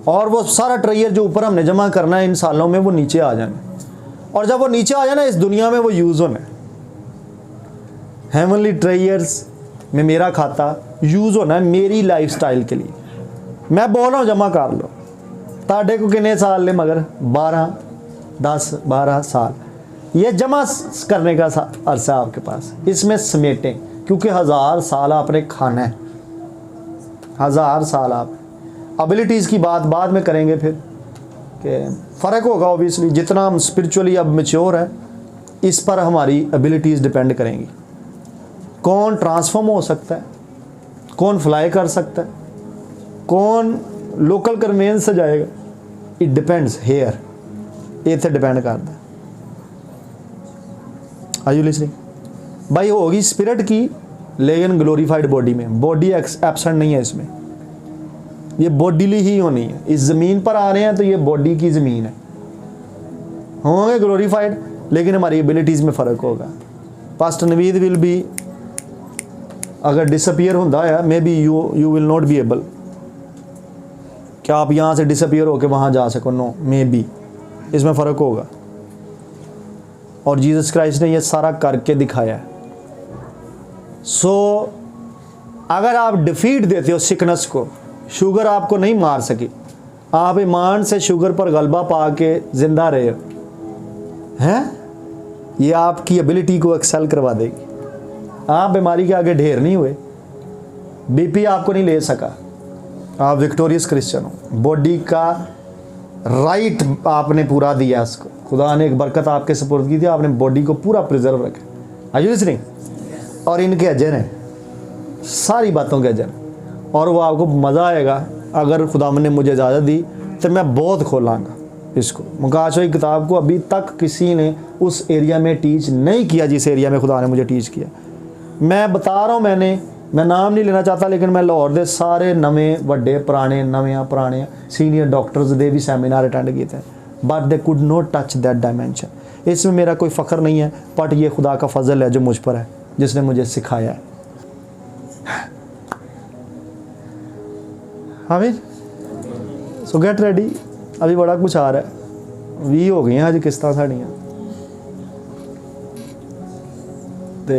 S1: और वो सारा ट्रेयर जो ऊपर हमने जमा करना है इन सालों में, वो नीचे आ जाना। और जब वो नीचे आ जाना, इस दुनिया में वो यूज़ होना है। हेवनली ट्रेयर्स में मेरा खाता यूज़ होना है मेरी लाइफस्टाइल के लिए। मैं बोल रहा हूँ जमा कर लो। ताड़े को कितने साल ले, मगर 10-12 साल ये जमा करने का अरसा आपके पास, इसमें समेटें, क्योंकि 1000 साल आपने खाना है। 1000 साल आप एबिलिटीज़ की बात बाद में करेंगे फिर कि फ़र्क होगा ओबियसली। जितना हम स्पिरिचुअली अब मैच्योर है, इस पर हमारी एबिलिटीज़ डिपेंड करेंगी। कौन ट्रांसफॉर्म हो सकता है, कौन फ्लाई कर सकता है, कौन लोकल कन्वेंस से जाएगा, इट डिपेंड्स हेयर, इतने डिपेंड करता है। आर यू लिसनिंग भाई? होगी स्पिरिट की, लेकिन ग्लोरीफाइड बॉडी में। बॉडी एब्सेंट नहीं है इसमें, ये बॉडीली ही होनी है। इस ज़मीन पर आ रहे हैं तो ये बॉडी की ज़मीन है। होंगे ग्लोरीफाइड, लेकिन हमारी एबिलिटीज़ में फ़र्क होगा। पास्टर नवीद विल बी, अगर डिसअपियर होता है, may be you will not be able, क्या आप यहाँ से डिसअपियर होकर वहाँ जा सको, नो, मे बी, इसमें फ़र्क होगा। और जीसस क्राइस्ट ने ये सारा करके दिखाया है। सो अगर आप डिफीट देते हो सिकनेस को, शुगर आपको नहीं मार सकी, आप ईमान से शुगर पर गलबा पा के ज़िंदा रहे हो, हैं, ये आपकी एबिलिटी को एक्सेल करवा देगी। आप बीमारी के आगे ढेर नहीं हुए, बीपी आपको नहीं ले सका, आप विक्टोरियस क्रिश्चियन हो। बॉडी का राइट आपने पूरा दिया उसको, खुदा ने एक बरकत आपके सपुर्द की थी, आपने बॉडी को पूरा प्रिजर्व रखा। Are you listening? और इनके अजर हैं, सारी बातों के अजर, और वो आपको मज़ा आएगा। अगर खुदा ने मुझे इजाज़त दी तो मैं बहुत खोलांगा इसको। मुकाशवा की किताब को अभी तक किसी ने उस एरिया में टीच नहीं किया जिस एरिया में खुदा ने मुझे टीच किया। मैं बता रहा हूँ, मैं नाम नहीं लेना चाहता, लेकिन मैं लाहौर दे सारे नवे वड्डे पुराने नवे पुराने सीनियर डॉक्टर्स दे भी सैमीनार अटेंड किए थे, but they could not touch that dimension. इसमें मेरा कोई फ़ख्र नहीं है, बट ये खुदा का फजल है जो मुझ पर है, जिसने मुझे सिखाया है। आमीन। सो गेट रेडी, अभी बड़ा कुछ आ रहा है। 20 हो गई हैं अज किस्तां साड़ियाँ, तो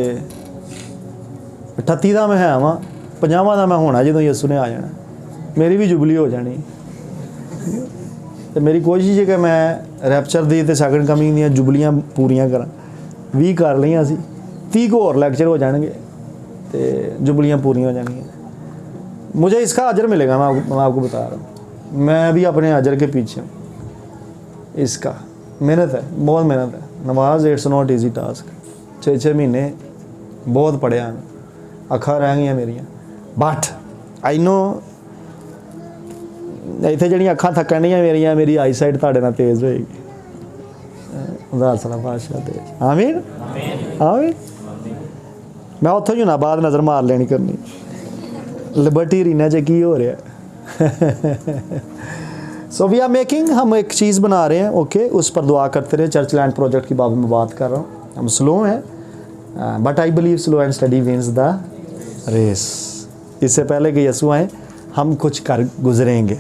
S1: 38 का मैं है वहाँ, 50 का मैं होना जो यसू ने आ जाना, मेरी भी जुबली हो जानी। तो मेरी कोशिश है कि मैं रैप्चर दी तो सैकंड कमिंग दी जुबलियाँ पूरियाँ करा। 20 कर लिया असी, 30 को और लैक्चर हो जाएंगे तो जुबलियाँ पूरियाँ हो जाएंगी। मुझे इसका अजर मिलेगा, मैं आपको बता रहा हूँ। मैं भी अपने अजर के पीछे हूँ। इसका मेहनत है, बहुत मेहनत है। नमाज इट्स नॉट ईजी टास्क। 6 महीने बहुत पढ़िया, अखा रह गई मेरिया, बट आई नो इतने जड़ियाँ अखा थकन नहीं मेरिया, मेरी आई साइड ताड़े नाल तेज़ होएगी। उदास बादशाह तेज। आमीन आमीन। मैं उत्थों ही ना बाद नज़र मार लेनी करनी, लिबर्टी रीना च की हो रहा है। सो वी आर मेकिंग, हम एक चीज़ बना रहे हैं, ओके, उस पर दुआ करते रहे। चर्च लैंड प्रोजेक्ट की बात में बात कर रहा हूँ। हम स्लो हैं, but I believe slow and steady wins the race. इससे पहले कि यसू आए हम कुछ कर गुजरेंगे।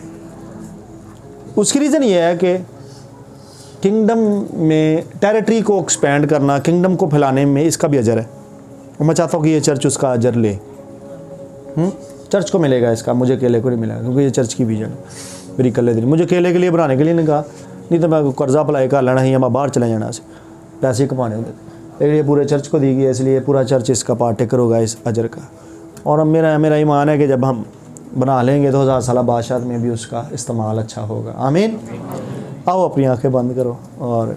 S1: उसकी रीज़न ये है कि किंगडम में टेरिटरी को एक्सपेंड करना, किंगडम को फैलाने में इसका भी अजर है, और मैं चाहता हूँ कि ये चर्च उसका अजर ले। चर्च को मिलेगा इसका, मुझे अकेले को नहीं मिलेगा, क्योंकि ये चर्च की विजन है मेरी कल्ले दी। मुझे अकेले के लिए बनाने के लिए नहीं कहा, नहीं तो मैं कर्जा भलाई कर लेना ही या मैं बाहर चले जाना से पैसे कमाने होते, लेकिन ये पूरे चर्च को दी गई है, इसलिए पूरा चर्च इसका पार्टेकर होगा इस अजर का। और अब मेरा ईमान है कि जब हम बना लेंगे तो 1000 साल बादशाह में भी उसका इस्तेमाल अच्छा होगा। आमीन। आओ अपनी आंखें बंद करो और